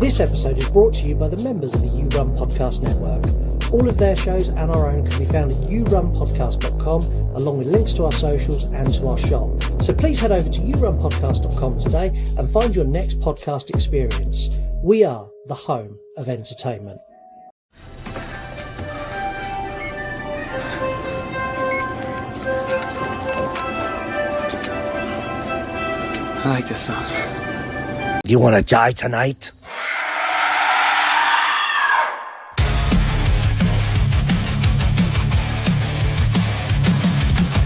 This episode is brought to you by the members of the You Run Podcast Network. All of their shows and our own can be found at yourunpodcast.com, along with links to our socials and to our shop. So please head over to yourunpodcast.com today and find your next podcast experience. We are the home of entertainment. I like this song. You want to die tonight?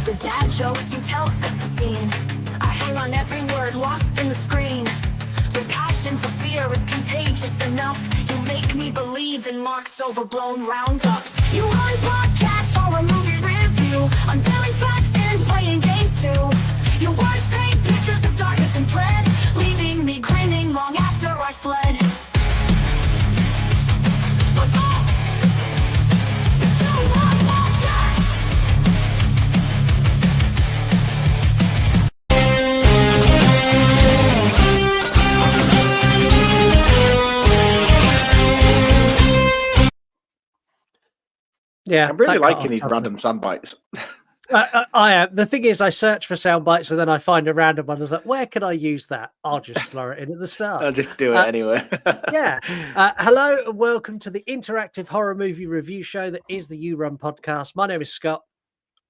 The dad jokes he tells sets the scene. I hang on every word lost in the screen. The passion for fear is contagious enough. You make me believe in Mark's overblown roundups. You run podcasts or a movie review, unveiling facts and playing games too. Your words paint pictures of darkness and dread, leaving me grinning long after I fled. Yeah, I'm really liking these random sound bites. I am. The thing is, I search for sound bites and then I find a random one. I was like, where can I use that? I'll just slur it in at the start. I'll just do it anyway. Yeah. Hello and welcome to the interactive horror movie review show that is the You Run podcast. My name is Scott.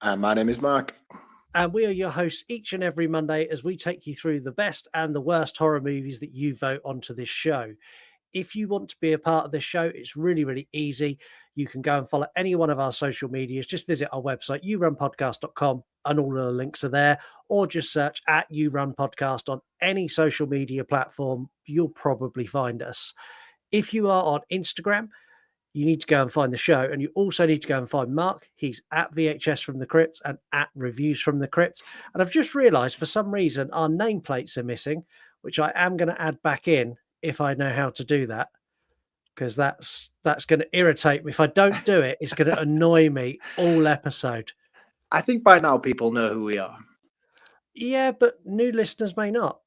And my name is Mark. And we are your hosts each and every Monday as we take you through the best and the worst horror movies that you vote onto this show. If you want to be a part of this show, it's really, really easy. You can go and follow any one of our social medias. Just visit our website, yourunpodcast.com, and all of the links are there. Or just search at You Run Podcast on any social media platform. You'll probably find us. If you are on Instagram, you need to go and find the show. And you also need to go and find Mark. He's at VHS from the Crypt and at Reviews from the Crypt. And I've just realised for some reason our nameplates are missing, which I am going to add back in if I know how to do that, because that's going to irritate me. If I don't do it, it's going to annoy me all episode. I think by now people know who we are. Yeah, but new listeners may not.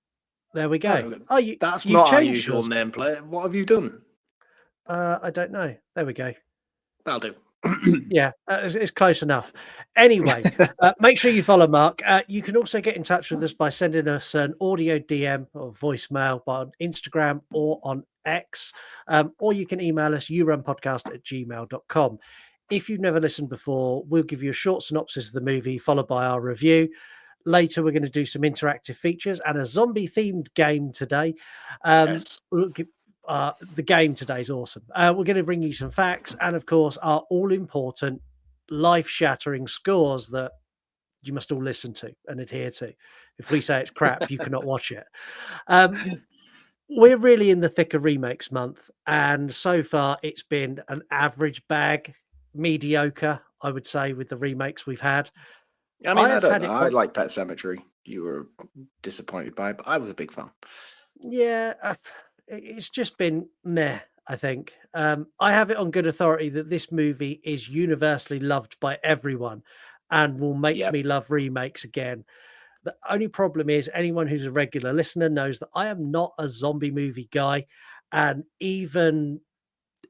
There we go. That's you've not our changed usual yours. nameplate. What have you done? I don't know. There we go. That'll do. Yeah, it's close enough. Anyway, make sure you follow Mark. You can also get in touch with us by sending us an audio DM or voicemail on Instagram or on X, or you can email us yourunpodcast@gmail.com. If you've never listened before, we'll give you a short synopsis of the movie followed by our review. Later, we're going to do some interactive features and a zombie-themed game today. Yes. The game today is awesome. We're going to bring you some facts and, of course, our all-important, life-shattering scores that you must all listen to and adhere to. If we say it's crap, you cannot watch it. We're really in the thick of remakes month, and so far it's been an average bag, mediocre, I would say, with the remakes we've had. I mean, I don't know. I like Pet Sematary. You were disappointed by it, but I was a big fan. Yeah, it's just been meh, I think. I have it on good authority that this movie is universally loved by everyone and will make me love remakes again. The only problem is anyone who's a regular listener knows that I am not a zombie movie guy. And even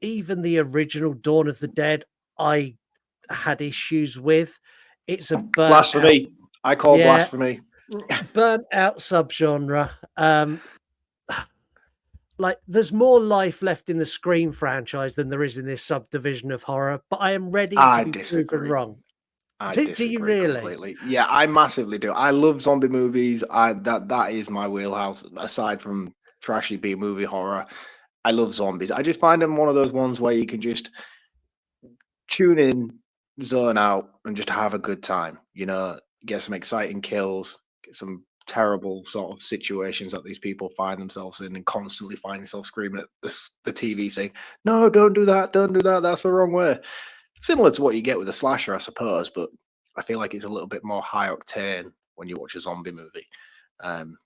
the original Dawn of the Dead, I had issues with. It's a blasphemy. I call blasphemy. Burnt out subgenre. Like, there's more life left in the Scream franchise than there is in this subdivision of horror, but I am ready to be proven wrong. Do you really? Completely. Yeah, I massively do. I love zombie movies. That is my wheelhouse. Aside from trashy B-movie horror, I love zombies. I just find them one of those ones where you can just tune in, zone out, and just have a good time. You know, get some exciting kills, get some terrible sort of situations that these people find themselves in and constantly find themselves screaming at the TV saying, no, don't do that, that's the wrong way. Similar to what you get with a slasher, I suppose, but I feel like it's a little bit more high octane when you watch a zombie movie.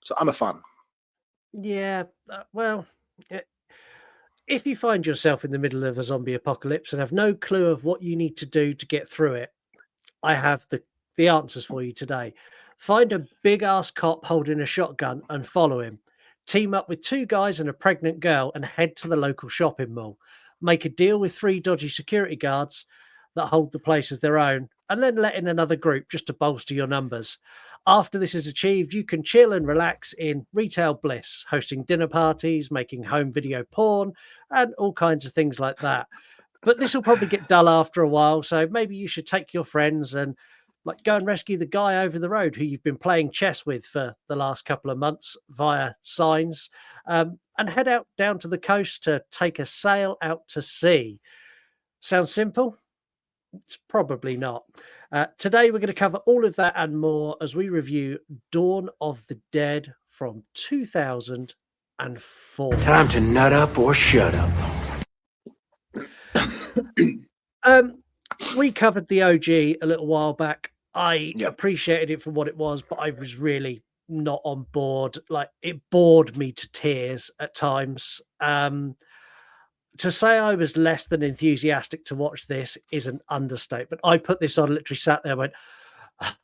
So I'm a fan. Yeah, well, if you find yourself in the middle of a zombie apocalypse and have no clue of what you need to do to get through it, I have the answers for you today. Find a big ass cop holding a shotgun and follow him. Team up with 2 guys and a pregnant girl and head to the local shopping mall. Make a deal with 3 dodgy security guards that hold the place as their own, and then let in another group just to bolster your numbers. After this is achieved, you can chill and relax in retail bliss, hosting dinner parties, making home video porn, and all kinds of things like that. But this will probably get dull after a while, so maybe you should take your friends and like go and rescue the guy over the road who you've been playing chess with for the last couple of months via signs, and head out down to the coast to take a sail out to sea. Sounds simple? It's probably not. Today, we're going to cover all of that and more as we review Dawn of the Dead from 2004. Time to nut up or shut up. We covered the OG a little while back. I Yep. appreciated it for what it was, but I was really not on board. Like, it bored me to tears at times. To say I was less than enthusiastic to watch this is an understatement. I put this on, literally sat there and went, "Ah,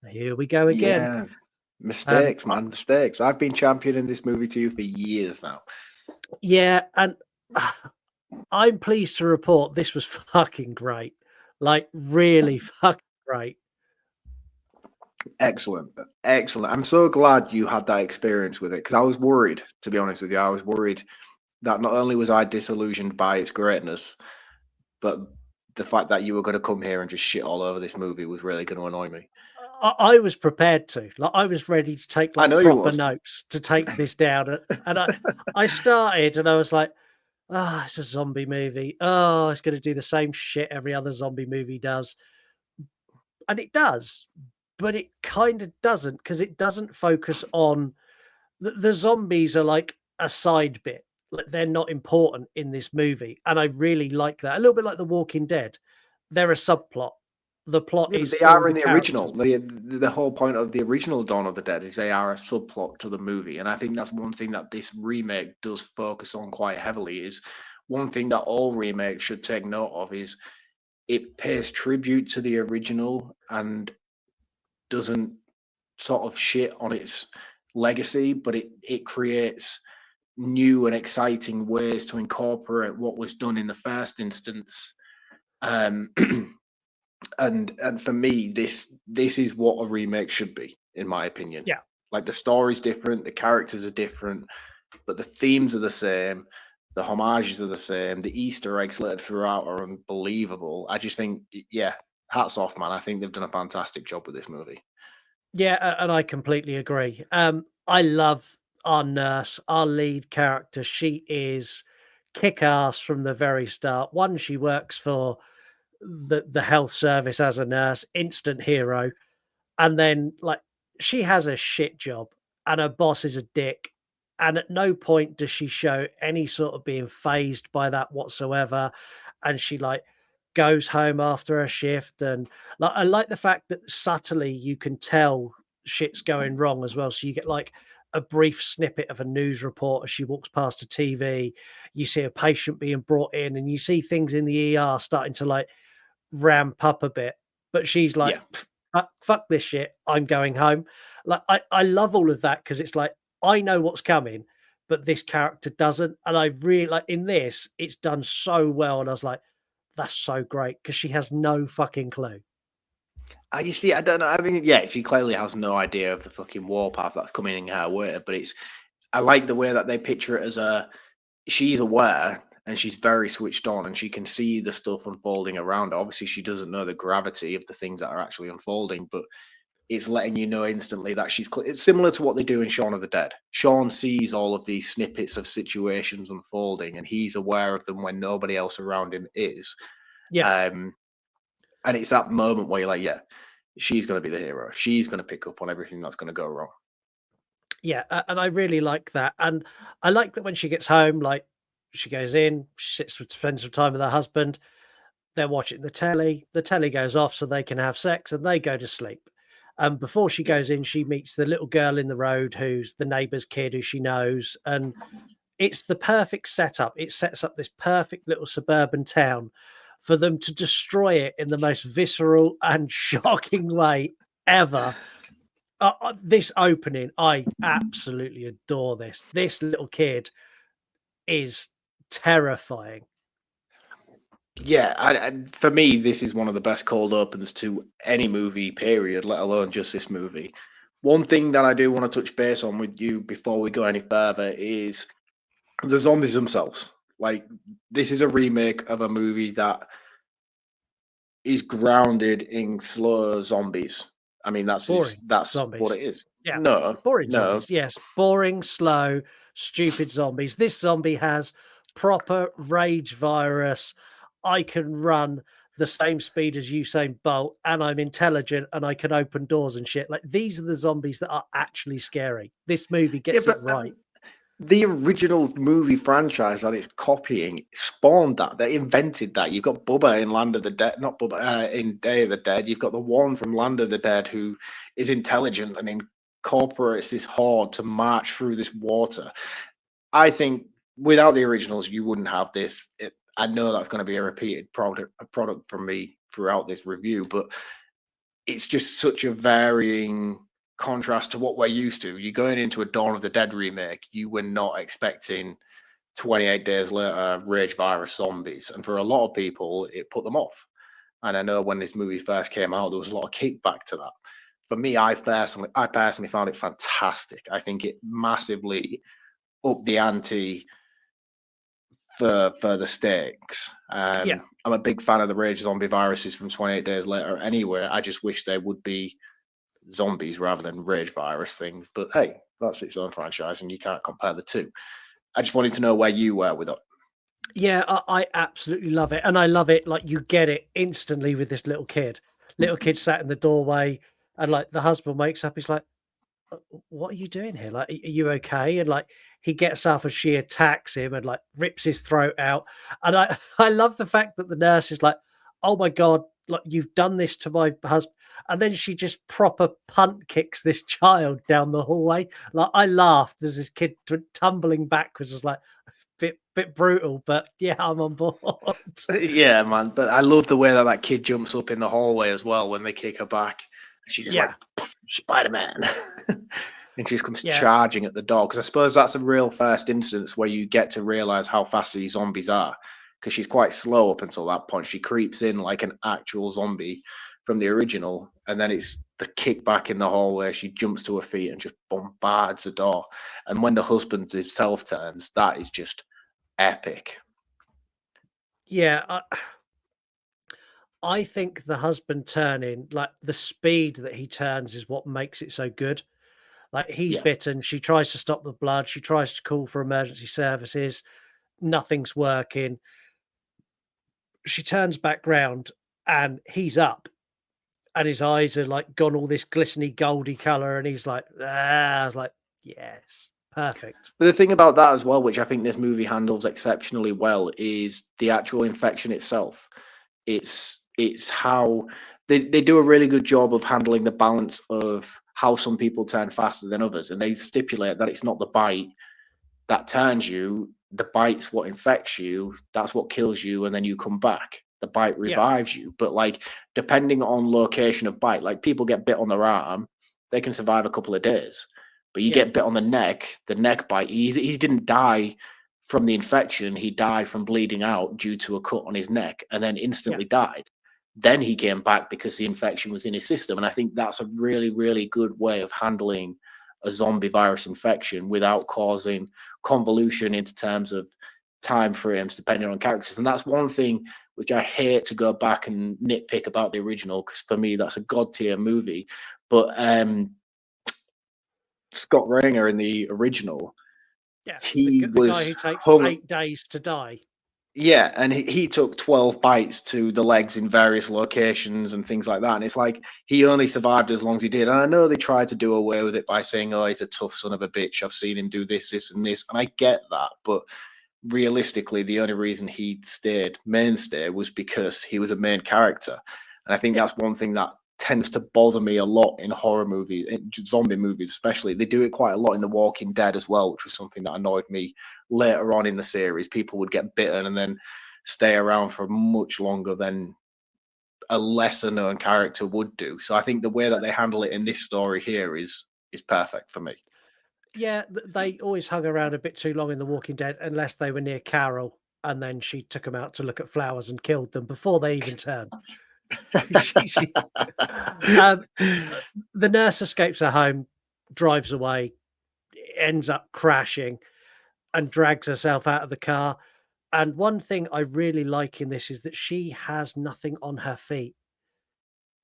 here we go again." Yeah. Mistakes, man. Mistakes. I've been championing this movie to you for years now. Yeah, and I'm pleased to report this was fucking great. Like, really fucking great. Excellent. Excellent. I'm so glad you had that experience with it because I was worried, to be honest with you. I was worried that not only was I disillusioned by its greatness, but the fact that you were going to come here and just shit all over this movie was really going to annoy me. I was prepared to. Like, I was ready to take I like know you proper was. notes to take this down. And I started and I was like, oh, it's a zombie movie. Oh, it's going to do the same shit every other zombie movie does. And it does, but it kind of doesn't because it doesn't focus on the zombies are like a side bit. Like, they're not important in this movie. And I really like that. A little bit like The Walking Dead. They're a subplot. The plot Yeah, but is they all are in the original. characters. The whole point of the original Dawn of the Dead is they are a subplot to the movie, and I think that's one thing that this remake does focus on quite heavily. Is one thing that all remakes should take note of is it pays tribute to the original and doesn't sort of shit on its legacy, but it creates new and exciting ways to incorporate what was done in the first instance. Um, and for me, this is what a remake should be, in my opinion. Yeah. Like, the story's different, the characters are different, but the themes are the same, the homages are the same, the Easter eggs littered throughout are unbelievable. I just think, yeah, hats off, man. I think they've done a fantastic job with this movie. Yeah, and I completely agree. I love our nurse, our lead character. She is kick ass from the very start. One, she works for the health service as a nurse, instant hero. And then, like, she has a shit job and her boss is a dick. And at no point does she show any sort of being phased by that whatsoever. And she like goes home after a shift. And like, I like the fact that subtly you can tell shit's going wrong as well. So you get like a brief snippet of a news report as she walks past a TV. You see a patient being brought in, and you see things in the ER starting to like ramp up a bit. But she's like, Yeah. fuck this shit. I'm going home. Like, I love all of that because it's like, I know what's coming, but this character doesn't. And I really like in this, it's done so well. And I was like, that's so great because she has no fucking clue. You see, I don't know. I mean, yeah, she clearly has no idea of the fucking warpath that's coming in her way, but I like the way that they picture it as she's aware and she's very switched on and she can see the stuff unfolding around her. Obviously, she doesn't know the gravity of the things that are actually unfolding, but it's letting you know instantly that it's similar to what they do in Shaun of the Dead. Shaun sees all of these snippets of situations unfolding and he's aware of them when nobody else around him is. Yeah. And it's that moment where you're like, yeah, she's going to be the hero. She's going to pick up on everything that's going to go wrong. Yeah. And I really like that. And I like that when she gets home, like she goes in, she spends some time with her husband. They're watching the telly goes off so they can have sex and they go to sleep. Before she goes in, she meets the little girl in the road who's the neighbor's kid who she knows. And it's the perfect setup. It sets up this perfect little suburban town for them to destroy it in the most visceral and shocking way ever. This opening, I absolutely adore this. This little kid is terrifying. Yeah, for me, this is one of the best cold opens to any movie, period, let alone just this movie. One thing that I do want to touch base on with you before we go any further is the zombies themselves. Like, this is a remake of a movie that is grounded in slow zombies. I mean, Boring that's what zombies. it is. Yeah, No, boring no. zombies. Yes, boring, slow, stupid zombies. This zombie has proper rage virus. I can run the same speed as Usain Bolt, and I'm intelligent, and I can open doors and shit. Like, these are the zombies that are actually scary. This movie Yeah, gets it but right. the original movie franchise that it's copying spawned that. They invented that. You've got Bubba in Land of the Dead, not Bubba in Day of the Dead. You've got the one from Land of the Dead who is intelligent and incorporates this horde to march through this water. I think without the originals, you wouldn't have this. I know that's going to be a repeated product from me throughout this review, but it's just such a varying contrast to what we're used to. You're going into a Dawn of the Dead remake, you were not expecting 28 days later rage virus zombies. And for a lot of people, it put them off. And I know when this movie first came out, there was a lot of kickback to that. For me, I personally found it fantastic. I think it massively upped the ante for the stakes. Yeah. I'm a big fan of the rage zombie viruses from 28 days later anyway. I just wish they would be zombies rather than rage virus things. But hey, that's its own franchise, and you can't compare the two. I just wanted to know where you were with it. Yeah, I absolutely love it. And I love it. Like, you get it instantly with this little kid. Little kid sat in the doorway, and like the husband wakes up. He's like, what are you doing here? Like, are you okay? And like, he gets up and she attacks him and like rips his throat out. And I, I love the fact that the nurse is like, oh my God, like, you've done this to my husband. And then she just proper punt kicks this child down the hallway. Like, I laughed as this kid tumbling backwards. Was like, bit brutal, but yeah, I'm on board. Yeah, man. But I love the way that that kid jumps up in the hallway as well when they kick her back. And she just like Yeah, Spider Man, and she just comes yeah, charging at the door. Because I suppose that's a real first instance where you get to realize how fast these zombies are. Because she's quite slow up until that point. She creeps in like an actual zombie from the original, and then it's the kick back in the hallway. She jumps to her feet and just bombards the door. And when the husband himself turns, that is just epic. yeah. I think the husband turning, like the speed that he turns, is what makes it so good. Like, he's Yeah. bitten. She tries to stop the blood. She tries to call for emergency services. Nothing's working. She turns back round and he's up, and his eyes are like gone all this glistening goldy color. And he's like, ah, I was like, yes, perfect. But the thing about that as well, which I think this movie handles exceptionally well, is the actual infection itself. It's how they do a really good job of handling the balance of how some people turn faster than others, and they stipulate that it's not the bite that turns you. The bite's what infects you. That's what kills you, and then you come back. The bite Yeah, revives you. But like depending on location of bite, like people get bit on their arm, they can survive a couple of days. But you yeah, get bit on the neck bite. He didn't die from the infection. He died from bleeding out due to a cut on his neck, and then yeah, instantly died. Then he came back because the infection was in his system. And I think that's a really, really good way of handling a zombie virus infection without causing convolution into terms of time frames depending on characters. And that's one thing which I hate to go back and nitpick about the original, because for me that's a god tier movie. But Scott Ranger in the original, yeah. he The guy was who takes hung. 8 days to die. Yeah, and he took 12 bites to the legs in various locations and things like that. And it's like he only survived as long as he did. And I know they tried to do away with it by saying, oh, he's a tough son of a bitch. I've seen him do this, this, and this. And I get that. But realistically, the only reason he stayed mainstay was because he was a main character. And I think Yeah, that's one thing that tends to bother me a lot in horror movies, in zombie movies especially. They do it quite a lot in The Walking Dead as well, which was something that annoyed me later on in the series. People would get bitten and then stay around for much longer than a lesser known character would do. So I think the way that they handle it in this story here is perfect for me. Yeah, they always hung around a bit too long in The Walking Dead unless they were near Carol, and then she took them out to look at flowers and killed them before they even turned. she, um, the nurse escapes her home, drives away, ends up crashing, and drags herself out of the car. And one thing I really like in this is that she has nothing on her feet.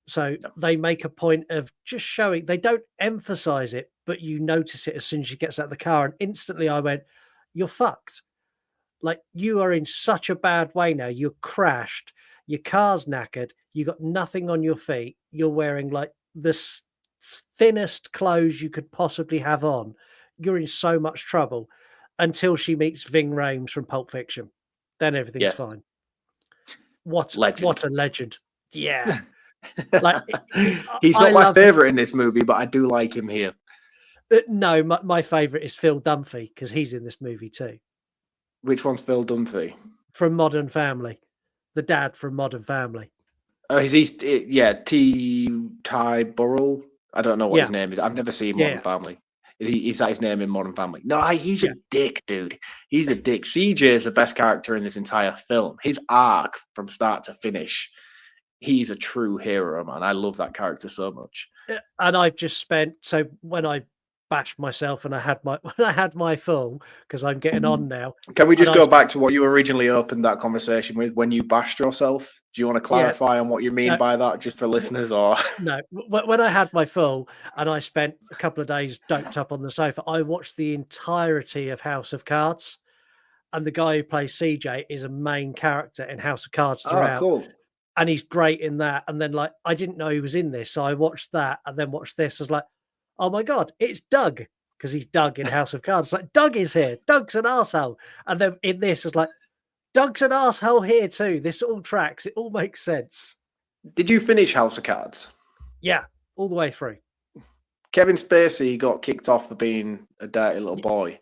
So No. they make a point of just showing, they don't emphasize it, but you notice it as soon as she gets out of the car. And instantly I went, you're fucked. Like, you are in such a bad way now. You're crashed. Your car's knackered. You got nothing on your feet. You're wearing like the thinnest clothes you could possibly have on. You're in so much trouble until she meets Ving Rhames from Pulp Fiction. Then everything's Yes, fine. What legend. a legend. Yeah. Like, He's I not my love it. favorite in this movie, but I do like him here. No, my favorite is Phil Dunphy because he's in this movie too. Which one's Phil Dunphy? From Modern Family. The dad from Modern Family. Oh, yeah, Ty Burrell. I don't know what Yeah. his name is. I've never seen Yeah, Modern yeah. Family. Is that his name in Modern Family? No, he's a Yeah. dick, dude. He's a dick. CJ is the best character in this entire film. His arc from start to finish, he's a true hero, man. I love that character so much. And I've just spent, so when I bashed myself and I had my full, because I'm getting on now. Can we And just go back to what you originally opened that conversation with when you bashed yourself? Do you want to yeah, clarify on what you mean no, by that, just for listeners? Or no. When I had my full and I spent a couple of days doped up on the sofa, I watched the entirety of House of Cards. And the guy who plays CJ is a main character in House of Cards throughout. cool. And he's great in that. And then, like, I didn't know he was in this, so I watched that and then watched this. I was like, oh my god, it's Doug, because he's Doug in House of Cards. It's like, Doug is here. Doug's an arsehole. And then in this, it's like, Doug's an arsehole here too. This all tracks. It all makes sense. Did you finish House of Cards? Yeah, all the way through. Kevin Spacey got kicked off for being a dirty little boy.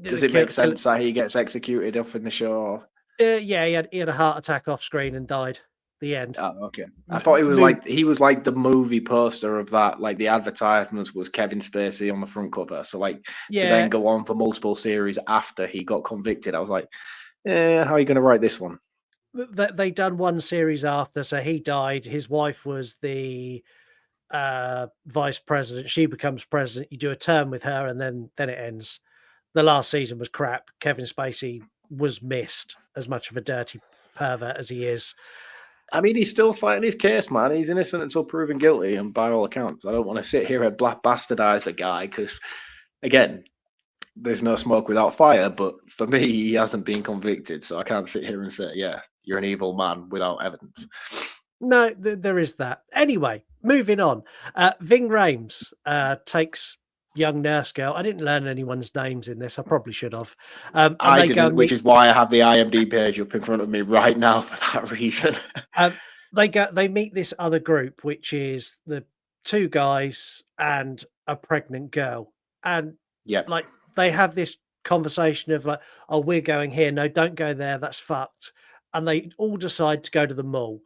Does it make sense that he gets executed off in the show? Yeah, he had a heart attack off screen and died. The end. Oh, okay. I thought he was like the movie poster of that. Like the advertisements was Kevin Spacey on the front cover. So like to then go on for multiple series after he got convicted, I was like, how are you going to write this one? They done one series after, so he died. His wife was the vice president. She becomes president. You do a term with her, and then it ends. The last season was crap. Kevin Spacey was missed, as much of a dirty pervert as he is. I mean, he's still fighting his case, man. He's innocent until proven guilty, and by all accounts, I don't want to sit here and bastardize a guy because, again, there's no smoke without fire. But for me, he hasn't been convicted, so I can't sit here and say, yeah, you're an evil man without evidence. No, there is that. Anyway, moving on. Ving Rhames takes young nurse girl. I didn't learn anyone's names in this. I probably should have. I didn't, which is why I have the IMDb page up in front of me right now for that reason. They meet this other group, which is the two guys and a pregnant girl, and like they have this conversation of like, oh, we're going here. No, don't go there. That's fucked. And they all decide to go to the mall.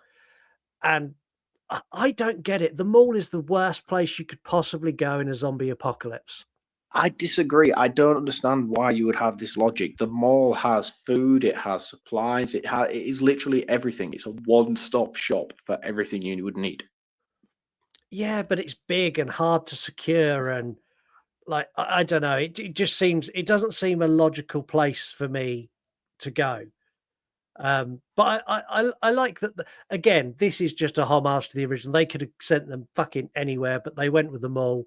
And I don't get it. The mall is the worst place you could possibly go in a zombie apocalypse. I disagree. I don't understand why you would have this logic. The mall has food, it has supplies, it is literally everything. It's a one-stop shop for everything you would need. Yeah, but it's big and hard to secure, and like I don't know. It just seems, it doesn't seem a logical place for me to go. But I like that. Again, this is just a homage to the original. They could have sent them fucking anywhere, but they went with them all.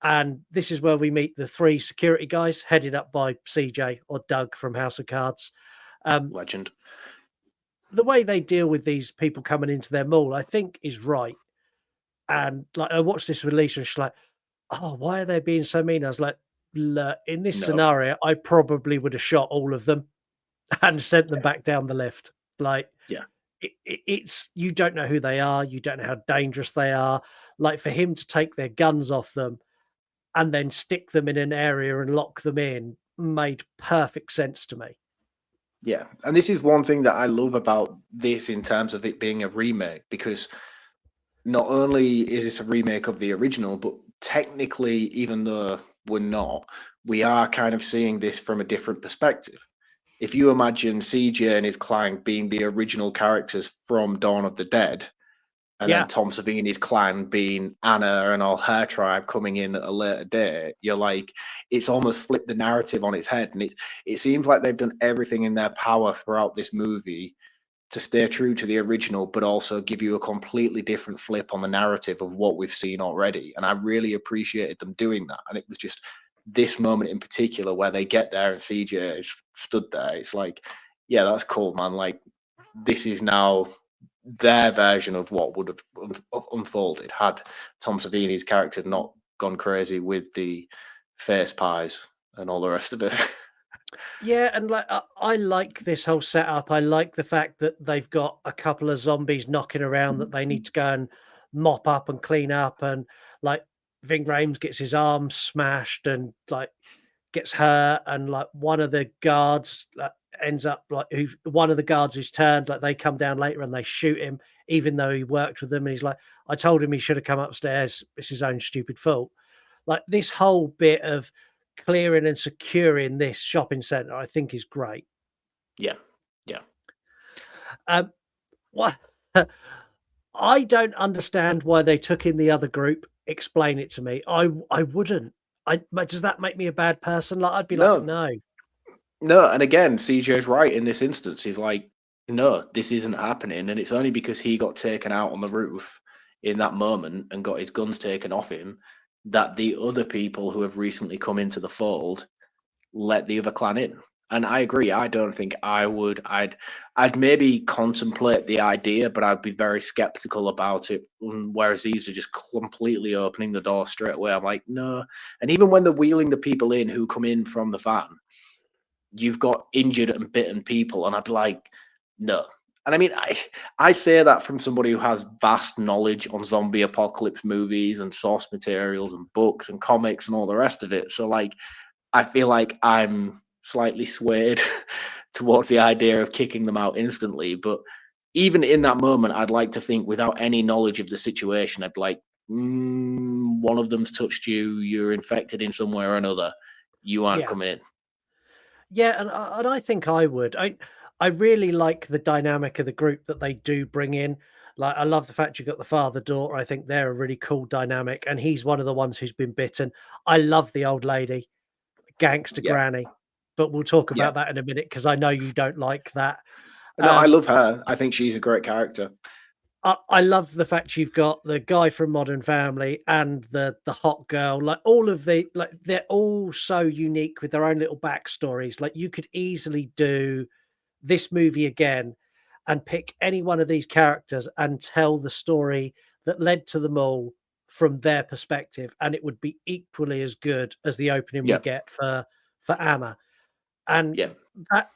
And this is where we meet the three security guys headed up by CJ or Doug from House of Cards. Legend. The way they deal with these people coming into their mall, I think, is right. And like I watched this with Lisa, and she's like, "Oh, why are they being so mean?" I was like, "Look, in this scenario, I probably would have shot all of them and sent them back down the lift." Like, it's you don't know who they are, you don't know how dangerous they are. Like for him to take their guns off them and then stick them in an area and lock them in made perfect sense to me. Yeah, and this is one thing that I love about this in terms of it being a remake, because not only is this a remake of the original, but technically, even though we're not, we are kind of seeing this from a different perspective. If you imagine CJ and his clan being the original characters from Dawn of the Dead, and then Yeah, Tom Savini's clan being Anna and all her tribe coming in at a later date, you're like, it's almost flipped the narrative on its head. And it seems like they've done everything in their power throughout this movie to stay true to the original, but also give you a completely different flip on the narrative of what we've seen already. And I really appreciated them doing that. And it was just this moment in particular where they get there and CJ is stood there. It's like, yeah, that's cool, man. Like, this is now their version of what would have unfolded had Tom Savini's character not gone crazy with the face pies and all the rest of it. yeah, and like I like this whole setup. I like the fact that they've got a couple of zombies knocking around that they need to go and mop up and clean up, and like Ving Rhames gets his arm smashed and like gets hurt, and like one of the guards ends up like who one of the guards who's turned, like they come down later and they shoot him, even though he worked with them. And he's like, I told him he should have come upstairs. It's his own stupid fault. Like this whole bit of clearing and securing this shopping center, I think is great. Yeah, yeah. Um, what I don't understand why they took in the other group. Explain it to me. I wouldn't. Does that make me a bad person? Like I'd be like, No, no. no, and again, CJ's right in this instance. He's like, no, this isn't happening, and it's only because he got taken out on the roof in that moment and got his guns taken off him that the other people who have recently come into the fold let the other clan in. And I agree. I don't think I would. I'd maybe contemplate the idea, but I'd be very skeptical about it. Whereas these are just completely opening the door straight away. I'm like, no. And even when they're wheeling the people in who come in from the van, you've got injured and bitten people, and I'd be like, no. And I mean, I say that from somebody who has vast knowledge on zombie apocalypse movies and source materials and books and comics and all the rest of it. So like, I feel like I'm slightly swayed towards the idea of kicking them out instantly. But even in that moment, I'd like to think, without any knowledge of the situation, I'd be like, one of them's touched you. You're infected in some way or another. You aren't Yeah. coming in. Yeah, and I think I would. I really like the dynamic of the group that they do bring in. Like I love the fact you got the father daughter. I think they're a really cool dynamic, and he's one of the ones who's been bitten. I love the old lady, gangster Yeah, granny, but we'll talk yeah. about that in a minute because I know you don't like that. No, I Um, love her. I think she's a great character. I love the fact you've got the guy from Modern Family and the hot girl, like all of the like they're all so unique with their own little backstories. Like you could easily do this movie again and pick any one of these characters and tell the story that led to them all from their perspective, and it would be equally as good as the opening we Yeah, get for Anna. And yeah,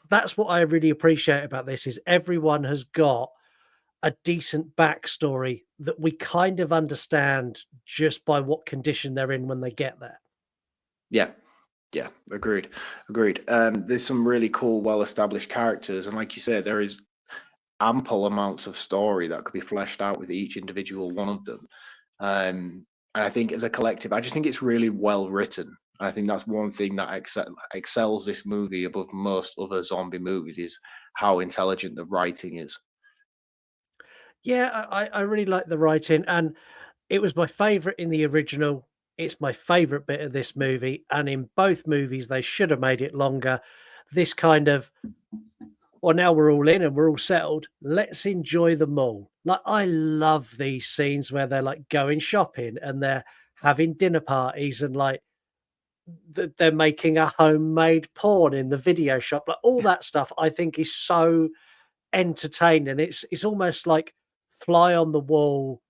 that's what I really appreciate about this is everyone has got a decent backstory that we kind of understand just by what condition they're in when they get there. yeah. Yeah, agreed, agreed. There's some really cool, well-established characters, and like you said, there is ample amounts of story that could be fleshed out with each individual one of them. And I think as a collective, I just think it's really well written. I think that's one thing that excels this movie above most other zombie movies is how intelligent the writing is. Yeah, I really like the writing, and it was my favorite in the original. It's my favorite bit of this movie, and in both movies, they should have made it longer. This kind of, well, now we're all in and we're all settled. Let's enjoy them all. Like, I love these scenes where they're like going shopping and they're having dinner parties and like they're making a homemade porn in the video shop. Like, all that stuff I think is so entertaining. It's almost like fly on the wall.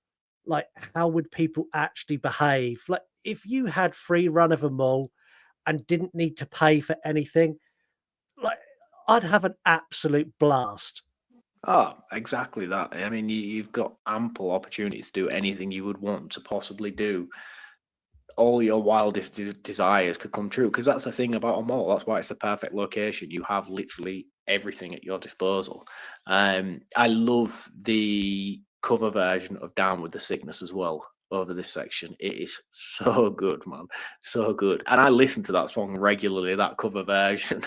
Like, how would people actually behave? Like, if you had free run of a mall and didn't need to pay for anything, like, I'd have an absolute blast. Oh, exactly that. I mean, you've got ample opportunities to do anything you would want to possibly do. All your wildest desires could come true, because that's the thing about a mall. That's why it's the perfect location. You have literally everything at your disposal. I love the cover version of Down with the Sickness as well over this section. It is so good, man. So good. And I listen to that song regularly, that cover version,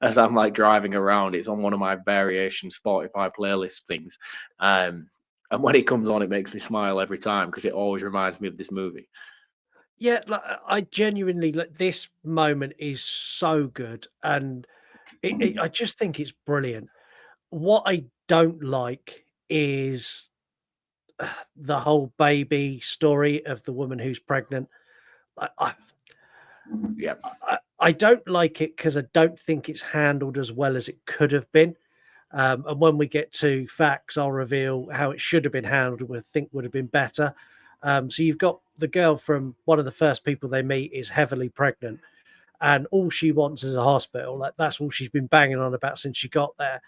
as I'm like driving around. It's on one of my variation Spotify playlist things. And when it comes on, it makes me smile every time because it always reminds me of this movie. Yeah, like, I genuinely like this moment is so good, and I just think it's brilliant. What I don't like is the whole baby story of the woman who's pregnant. I I Yeah. I don't like it because I don't think it's handled as well as it could have been. And when we get to facts, I'll reveal how it should have been handled. We think would have been better. So you've got the girl from one of the first people they meet is heavily pregnant, and all she wants is a hospital. Like that's all she's been banging on about since she got there,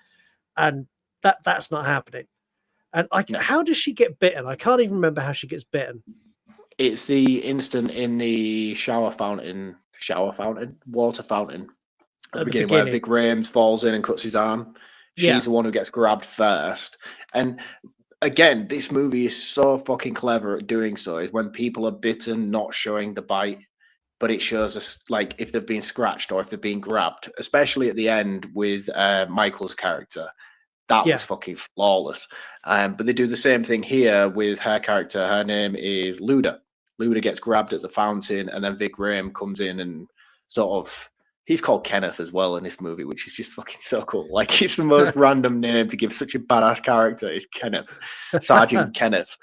and that's not happening. And No. how does she get bitten? I can't even remember how she gets bitten. It's the instant in the water fountain at the At the beginning where beginning. Vic Rames falls in and cuts his arm. Yeah, She's the one who gets grabbed first. And again, this movie is so fucking clever at doing so. Is when people are bitten, not showing the bite, but it shows us like if they've been scratched or if they've been grabbed. Especially at the end with Michael's character, that was yeah, fucking flawless. But they do the same thing here with her character. Her name is Luda. Luda gets grabbed at the fountain, and then Vic Rame comes in and sort of. He's called Kenneth as well in this movie, which is just fucking so cool. Like, it's the most random name to give such a badass character. Is Kenneth, Sergeant Kenneth.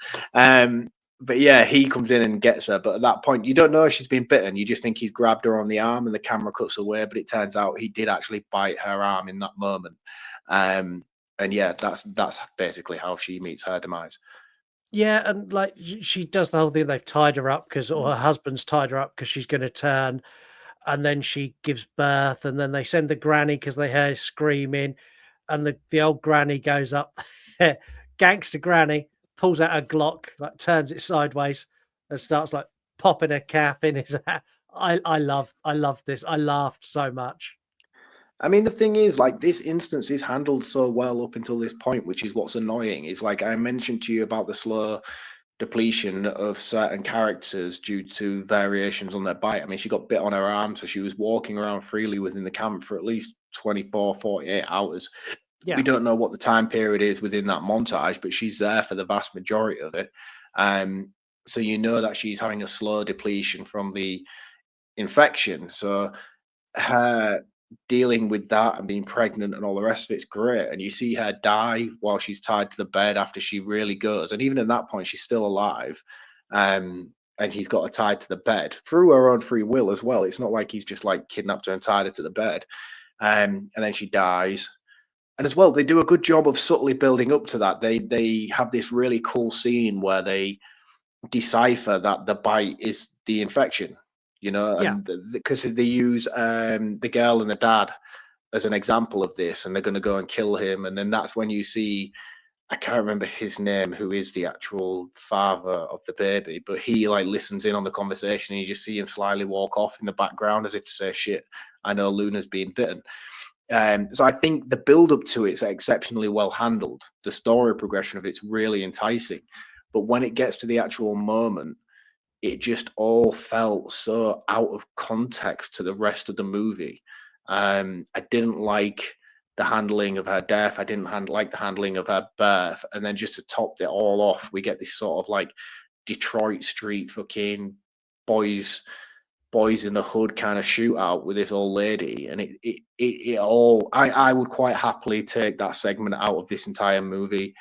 But yeah, he comes in and gets her. But at that point, you don't know if she's been bitten. You just think he's grabbed her on the arm, and the camera cuts away. But it turns out he did actually bite her arm in that moment. Um, and yeah, that's basically how she meets her demise. yeah. And like she does the whole thing. They've tied her up because, or her husband's tied her up because she's going to turn, and then she gives birth, and then they send the granny because they hear her screaming, and the old granny goes up, gangster granny pulls out a Glock, like turns it sideways, and starts like popping a cap in his hat. I love this. I laughed so much. I mean, the thing is, like, this instance is handled so well up until this point, which is what's annoying. Is like I mentioned to you about the slow depletion of certain characters due to variations on their bite. I mean, she got bit on her arm, so she was walking around freely within the camp for at least 24, 48 hours. We Yeah, don't know what the time period is within that montage, but she's there for the vast majority of it. Um, so you know that she's having a slow depletion from the infection. So her dealing with that and being pregnant and all the rest of it's great. And you see her die while she's tied to the bed after she really goes. And even at that point, she's still alive. And he's got her tied to the bed through her own free will as well. It's not like he's just like kidnapped her and tied her to the bed. And then she dies. And as well, they do a good job of subtly building up to that. They have this really cool scene where they decipher that the bite is the infection, yeah, and because they use the girl and the dad as an example of this, and they're going to go and kill him, and then that's when you see, I can't remember his name, who is the actual father of the baby, but he like listens in on the conversation, and you just see him slyly walk off in the background as if to say, "Shit, I know Luna's being bitten." So I think the build up to it's exceptionally well handled. The story progression of it's really enticing, but when it gets to the actual moment, it just all felt so out of context to the rest of the movie. I didn't like the handling of her death. I didn't like the handling of her birth, and then just to top it all off, we get this sort of like Detroit street fucking boys boys in the hood kind of shootout with this old lady, and it all I would quite happily take that segment out of this entire movie,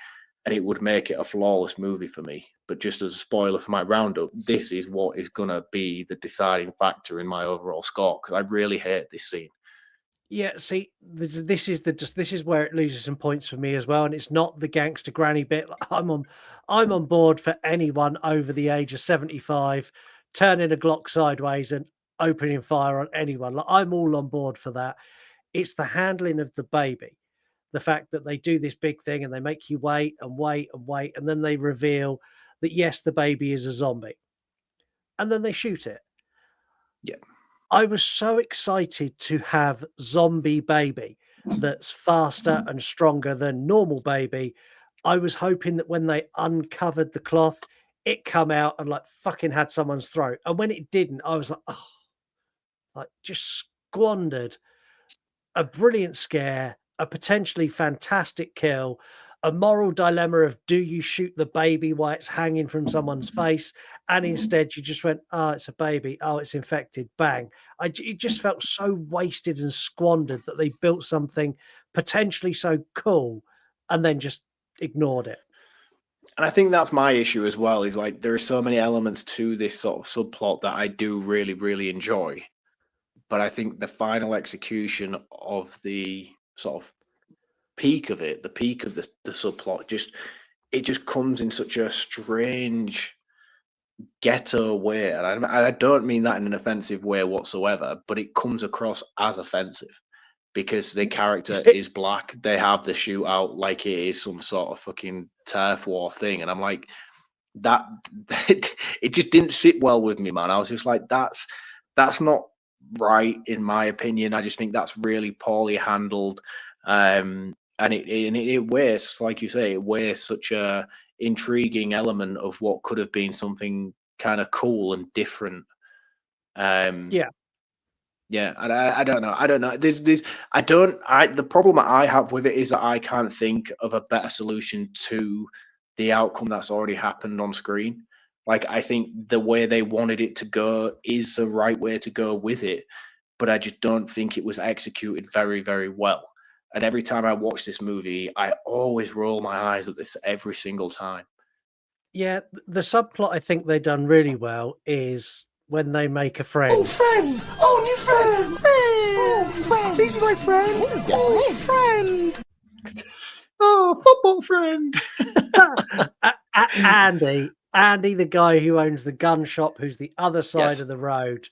and it would make it a flawless movie for me. But just as a spoiler for my roundup, this is what is gonna be the deciding factor in my overall score because I really hate this scene. yeah. See, this is where it loses some points for me as well, and it's not the gangster granny bit. Like, I'm on board for anyone over the age of 75 turning a Glock sideways and opening fire on anyone. Like, I'm all on board for that. It's the handling of the baby, the fact that they do this big thing and they make you wait and wait and wait, and then they reveal that yes, the baby is a zombie, and then they shoot it. Yeah, I was so excited to have zombie baby. that's faster and stronger than normal baby. I was hoping that when they uncovered the cloth, it come out and like fucking had someone's throat. And when it didn't, I was like, oh, like just squandered a brilliant scare, a potentially fantastic kill, a moral dilemma of do you shoot the baby while it's hanging from someone's face? And instead you just went, oh, it's a baby. Oh, it's infected. Bang. It just felt so wasted and squandered that they built something potentially so cool and then just ignored it. And I think that's my issue as well, is like there are so many elements to this sort of subplot that I do really, really enjoy. But I think the final execution of the sort of peak of it, the peak of the subplot, it just comes in such a strange ghetto way. And I don't mean that in an offensive way whatsoever, but it comes across as offensive because the character is black. They have the shootout like it is some sort of fucking turf war thing. And I'm like, that it just didn't sit well with me, man. I was just like, that's not right in my opinion. I just think that's really poorly handled. And it wastes, like you say, it wastes such a intriguing element of what could have been something kind of cool and different. Yeah. Yeah, and I don't know. I don't know. The problem that I have with it is that I can't think of a better solution to the outcome that's already happened on screen. Like I think the way they wanted it to go is the right way to go with it, but I just don't think it was executed very, very well. And every time I watch this movie, I always roll my eyes at this every single time. Yeah. The subplot I think they done really well is when they make a Oh, friend. friend! Oh, new friend! Oh, friend! Please be my friend! Oh, friend! Oh, football friend. Andy, the guy who owns the gun shop, who's the other side Yes. of the road,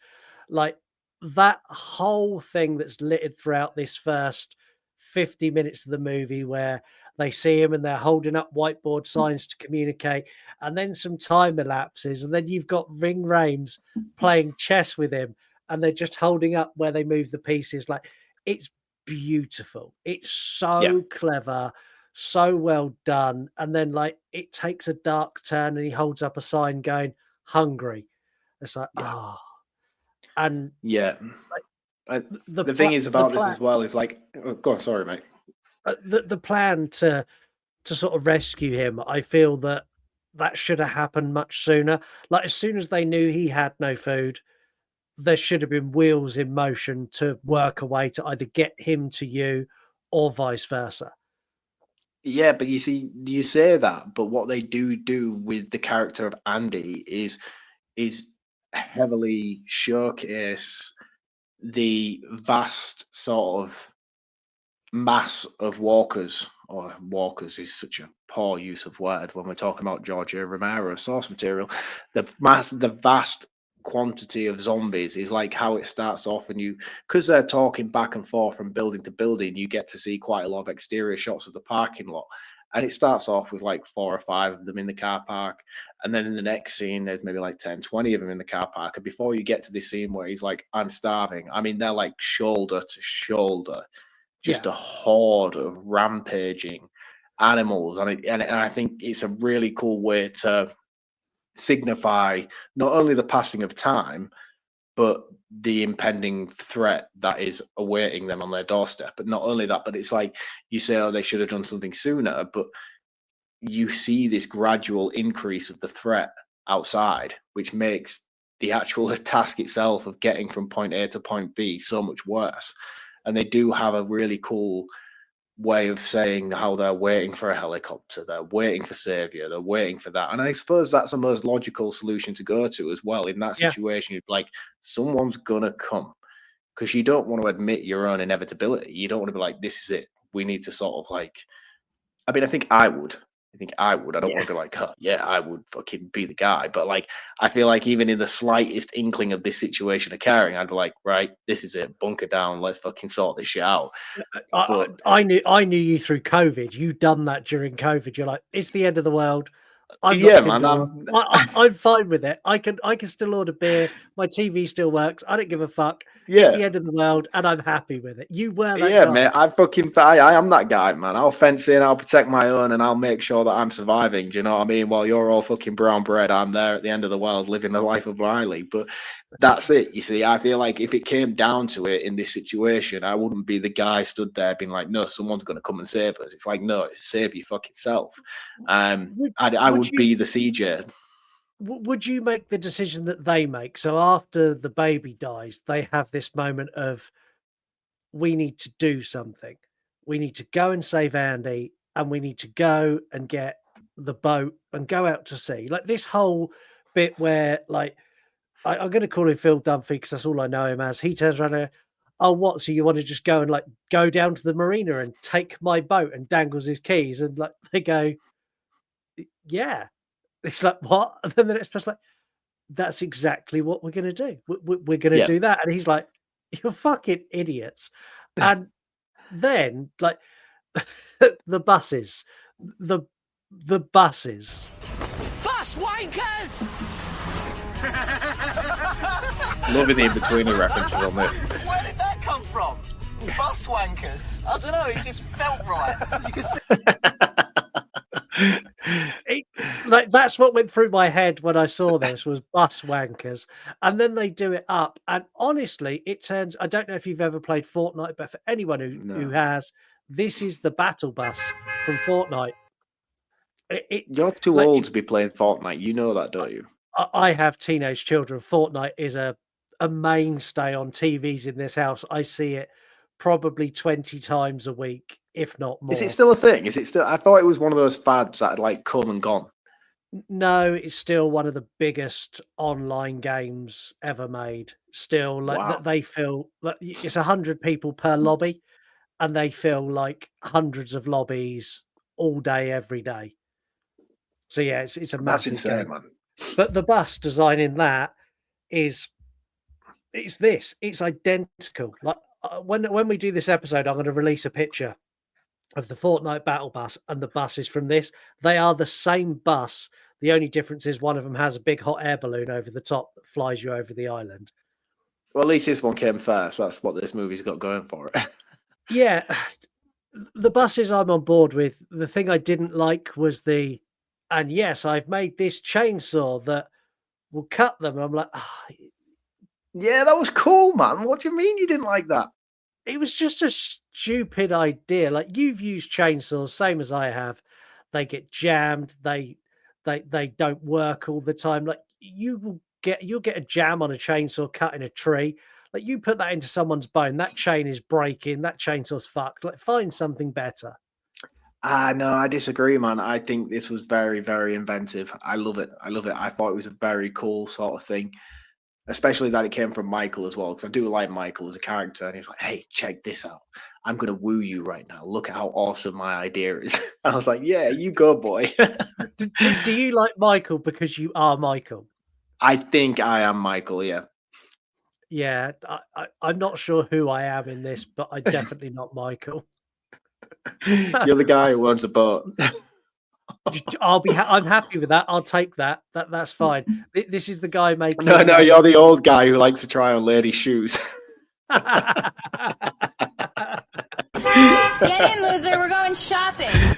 like that whole thing that's littered throughout this first 50 minutes of the movie where they see him and they're holding up whiteboard signs to communicate, and then some time elapses, and then you've got Ving Rhames playing chess with him, and they're just holding up where they move the pieces. Like it's beautiful. It's Yeah. so clever, so well done. And then like it takes a dark turn and he holds up a sign going hungry. It's like, Yeah. oh, and Yeah. like The thing is the about this plan as well is like, oh, go on, sorry, mate. the plan to sort of rescue him, I feel that that should have happened much sooner. Like as soon as they knew he had no food, there should have been wheels in motion to work a way to either get him to you or vice versa. Yeah, but you see, you say that, but what they do with the character of Andy is heavily showcase the vast sort of mass of walkers, or walkers is such a poor use of word when we're talking about George A. Romero source material. The vast quantity of zombies is like how it starts off, and you, because they're talking back and forth from building to building, you get to see quite a lot of exterior shots of the parking lot. And it starts off with like 4 or 5 of them in the car park. And then in the next scene, there's maybe like 10, 20 of them in the car park. And before you get to this scene where he's like, I'm starving, I mean, they're like shoulder to shoulder, Yeah. just a horde of rampaging animals, and I think it's a really cool way to signify not only the passing of time, but the impending threat that is awaiting them on their doorstep. But not only that, but it's like you say, oh, they should have done something sooner, but you see this gradual increase of the threat outside, which makes the actual task itself of getting from point A to point B so much worse. And they do have a really cool way of saying how they're waiting for a helicopter, they're waiting for savior, they're waiting for that. And I suppose that's the most logical solution to go to as well. In that Yeah. situation, you'd be like, someone's gonna come, because you don't want to admit your own inevitability. You don't want to be like, this is it. We need to sort of like, I mean, I think I would. I think I would. I don't want Yeah. to be like, oh, yeah, I would fucking be the guy. But like, I feel like even in the slightest inkling of this situation occurring, I'd be like, right, this is it. Bunker down. Let's fucking sort this shit out. But I knew you through COVID. You done that during COVID. You're like, it's the end of the world. I'm Yeah, locked man. into one. I'm I'm fine with it. I can still order beer. My TV still works. I don't give a fuck. It's yeah. the end of the world, and I'm happy with it. You were that Yeah, guy. mate. I am that guy, man. I'll fence in, I'll protect my own, and I'll make sure that I'm surviving. Do you know what I mean? While you're all fucking brown bread, I'm there at the end of the world living the life of Riley. But that's it. You see, I feel like if it came down to it in this situation, I wouldn't be the guy stood there being like, no, someone's going to come and save us. It's like, no, save your fucking self. Would I would would you be the CJ. would you make the decision that they make? So after the baby dies, they have this moment of we need to do something. We need to go and save Andy, and we need to go and get the boat and go out to sea. Like this whole bit where, like, I'm going to call him Phil Dunphy because that's all I know him as. He turns around and, oh, what? So you want to just go and like go down to the marina and take my boat and dangles his keys? And like they go, yeah. It's like, what? And then the next person's like, that's exactly what we're going to do. We're going to Yeah. do that. And he's like, you're fucking idiots. And then like the buses, the the buses. Bus wankers! Loving the in-betweener references on this. Where did that come from? Bus wankers? I don't know, it just felt right. You can see It, like that's what went through my head when I saw this was bus wankers, and then they do it up. And honestly, it turns. I don't know if you've ever played Fortnite, but for anyone who No. has, this is the battle bus from Fortnite. It You're too like old if to be playing Fortnite. You know that, don't you? I have teenage children, Fortnite is a mainstay on TVs in this house. I see it probably 20 times a week, if not Is it more. still a thing? Is it still? I thought it was one of those fads that had like come and gone. No, it's still one of the biggest online games ever made. Still, like that, Wow. they feel that it's 100 people per lobby, and they feel like hundreds of lobbies all day, every day. So yeah, it's a That's massive insane, game. man. But the bus design in that is it's identical. Like when we do this episode, I'm going to release a picture of the Fortnite battle bus and the buses from this. They are the same bus. The only difference is one of them has a big hot air balloon over the top that flies you over the island. Well, at least this one came first. That's what this movie's got going for it. Yeah, the buses I'm on board with. The thing I didn't like was and yes, I've made this chainsaw that will cut them. I'm like, Yeah, that was cool, man. What do you mean you didn't like that? it was just a stupid idea. Like you've used chainsaws, same as I have. They get jammed. They don't work all the time. Like you'll get a jam on a chainsaw cutting a tree. Like you put that into someone's bone, that chain is breaking. That chainsaw's fucked. Like find something better. No, I disagree, man. I think this was very, very inventive. I love it. I love it. I thought it was a very cool sort of thing, especially that it came from Michael as well, because I do like Michael as a character. And he's like, hey, check this out. I'm going to woo you right now. Look at how awesome my idea is. I was like, yeah, you go, boy. Do you like Michael because you are Michael? I think I am Michael, yeah. Yeah, I'm not sure who I am in this, but I'm definitely not Michael. You're the guy who owns a boat. I'm happy with that. I'll take that. That's fine. This is the guy making. No, you're the old guy who likes to try on ladies' shoes. Get in, loser. We're going shopping.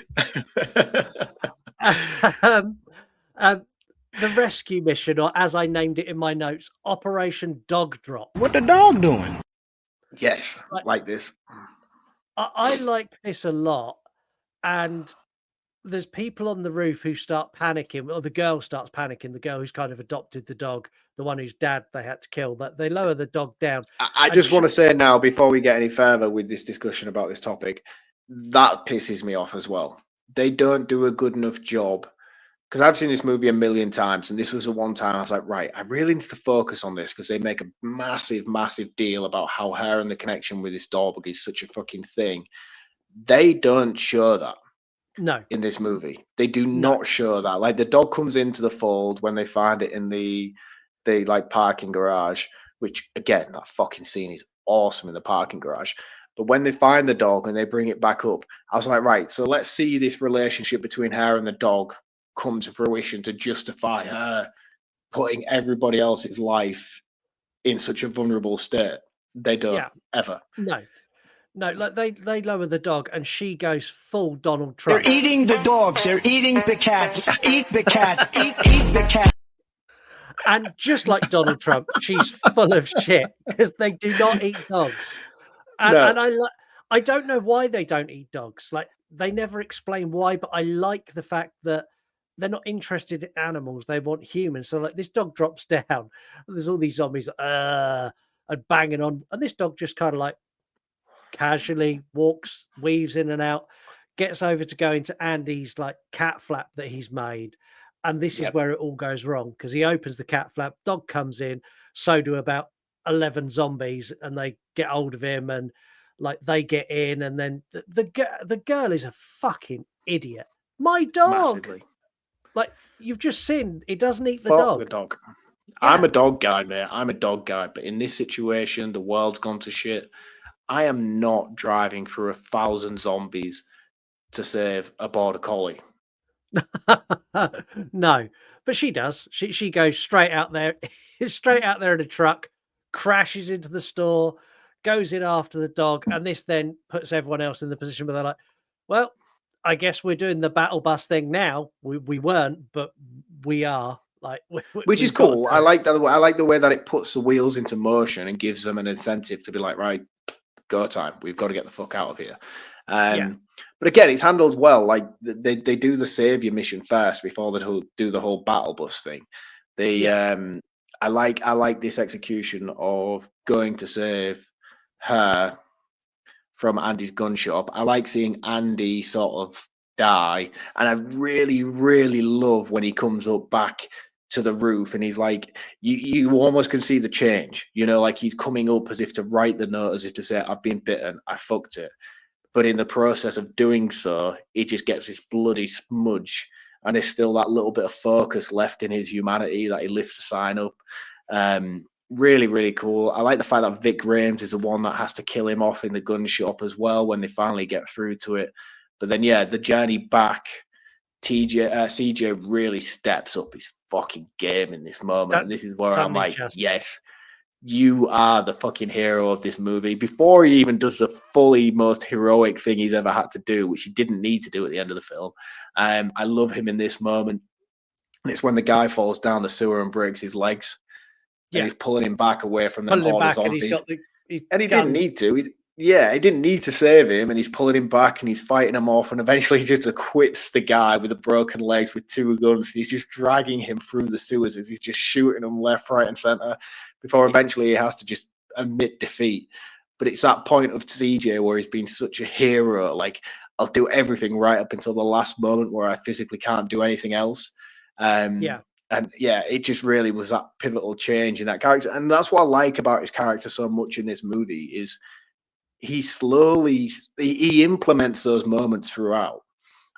um, um, the rescue mission, or as I named it in my notes, Operation Dog Drop. What the dog doing? Yes, like this. I like this a lot, and there's people on the roof who start panicking, or the girl starts panicking. The girl who's kind of adopted the dog, the one whose dad they had to kill. That they lower the dog down. I and just want to say now, before we get any further with this discussion about this topic, that pisses me off as well. They don't do a good enough job, because I've seen this movie a million times, and this was the one time I was like, right, I really need to focus on this, because they make a massive, massive deal about how her and the connection with this dog is such a fucking thing. They don't show that No, in this movie. They do no. not show that. Like the dog comes into the fold when they find it in the like parking garage, which again, that fucking scene is awesome in the parking garage. But when they find the dog and they bring it back up, I was like, right, so let's see this relationship between her and the dog come to fruition to justify her putting everybody else's life in such a vulnerable state. They don't Yeah. ever. No. Like they lower the dog, and she goes full Donald They're Trump. eating the dogs. They're eating the cats. Eat the cat. Eat the cat. And just like Donald Trump, she's full of shit because they do not eat dogs. And No, I don't know why they don't eat dogs. Like, they never explain why, but I like the fact that they're not interested in animals. They want humans. So like this dog drops down, and there's all these zombies and banging on, and this dog just kind of like casually walks, weaves in and out, gets over to go into Andy's like cat flap that he's made. And this is yep. where it all goes wrong because he opens the cat flap, dog comes in, so do about 11 zombies, and they get hold of him and like they get in. And then the girl is a fucking idiot. My dog, Massively. like you've just seen, it doesn't eat the Fuck dog. the dog. Yeah. I'm a dog guy, mate. I'm a dog guy. But in this situation, the world's gone to shit. I am not driving through 1,000 zombies to save a border collie. No, but she does. She goes straight out there, straight out there in a truck, crashes into the store, goes in after the dog, and this then puts everyone else in the position where they're like, "Well, I guess we're doing the battle bus thing now. We weren't, but we are." Like, Which is we've got to cool. do I it. like that. I like the way that it puts the wheels into motion and gives them an incentive to be like, right, go time. We've got to get the fuck out of here. Yeah. But again, it's handled well. Like they do the savior mission first before they do the whole battle bus thing. They Yeah. I like this execution of going to save her from Andy's gun shop. I like seeing Andy sort of die, and I really, really love when he comes up back to the roof and he's like, you almost can see the change, like he's coming up as if to write the note, as if to say, I've been bitten, I fucked it. But in the process of doing so, he just gets this bloody smudge, and there's still that little bit of focus left in his humanity that he lifts the sign up. Really, really cool. I like the fact that Vic Rames is the one that has to kill him off in the gun shop as well when they finally get through to it. But then, yeah, the journey back, CJ really steps up his fucking game in this moment. And this is where I'm like, yes, you are the fucking hero of this movie. Before he even does the fully most heroic thing he's ever had to do, which he didn't need to do at the end of the film. I love him in this moment. And it's when the guy falls down the sewer and breaks his legs. And he's pulling him back away from them Pulling him horde of back, and he's zombies. got his And he guns. didn't need to. He didn't need to save him, and he's pulling him back and he's fighting him off, and eventually he just equips the guy with the broken legs with 2 guns. He's just dragging him through the sewers as he's just shooting him left, right, and center before eventually he has to just admit defeat. But it's that point of CJ where he's been such a hero, like, I'll do everything right up until the last moment where I physically can't do anything else. And yeah, it just really was that pivotal change in that character. And that's what I like about his character so much in this movie is he implements those moments throughout.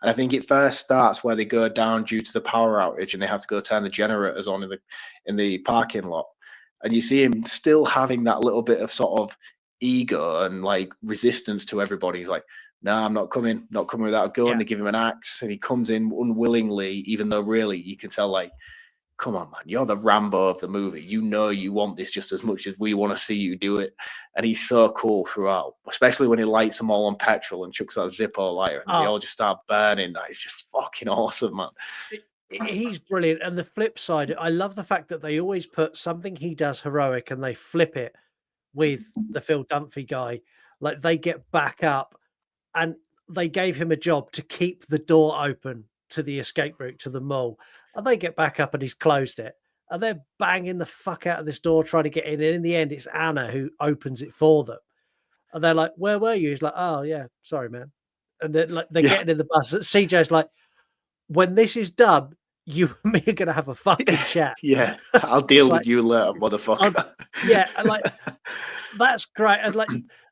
And I think it first starts where they go down due to the power outage and they have to go turn the generators on in the parking lot. And you see him still having that little bit of sort of ego and like resistance to everybody. He's like, no, I'm not coming without a gun. Yeah. They give him an axe and he comes in unwillingly, even though really you can tell, like, come on, man, you're the Rambo of the movie. You want this just as much as we want to see you do it. And he's so cool throughout, especially when he lights them all on petrol and chucks that Zippo lighter and they all just start burning. That is just fucking awesome, man. He's brilliant. And the flip side, I love the fact that they always put something he does heroic and they flip it with the Phil Dunphy guy. Like, they get back up, and they gave him a job to keep the door open to the escape route to the mall. And they get back up and he's closed it. And they're banging the fuck out of this door trying to get in. And in the end, it's Anna who opens it for them. And they're like, "Where were you?" He's like, "Oh, yeah, sorry, man." And then like they're getting in the bus. CJ's like, "When this is done, you and me are gonna have a fucking chat." Yeah, I'll deal like, with you later, motherfucker. Yeah, and like that's great. And like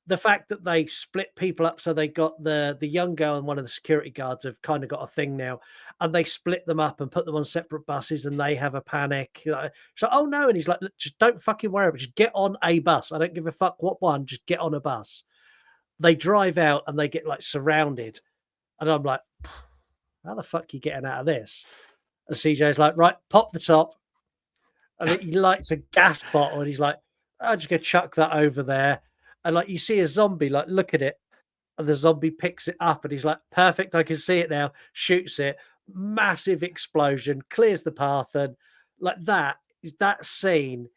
the fact that they split people up, so they got the young girl and one of the security guards have kind of got a thing now, and they split them up and put them on separate buses, and they have a panic. So, oh no, and he's like, "Look, just don't fucking worry about it. Just get on a bus. I don't give a fuck what one. Just get on a bus." They drive out and they get like surrounded, and I'm like, "How the fuck are you getting out of this?" And CJ's like, right, pop the top. And he lights a gas bottle and he's like, I'm just going to chuck that over there. And like, you see a zombie, like, look at it. And the zombie picks it up and he's like, perfect, I can see it now. Shoots it. Massive explosion, clears the path. And like that scene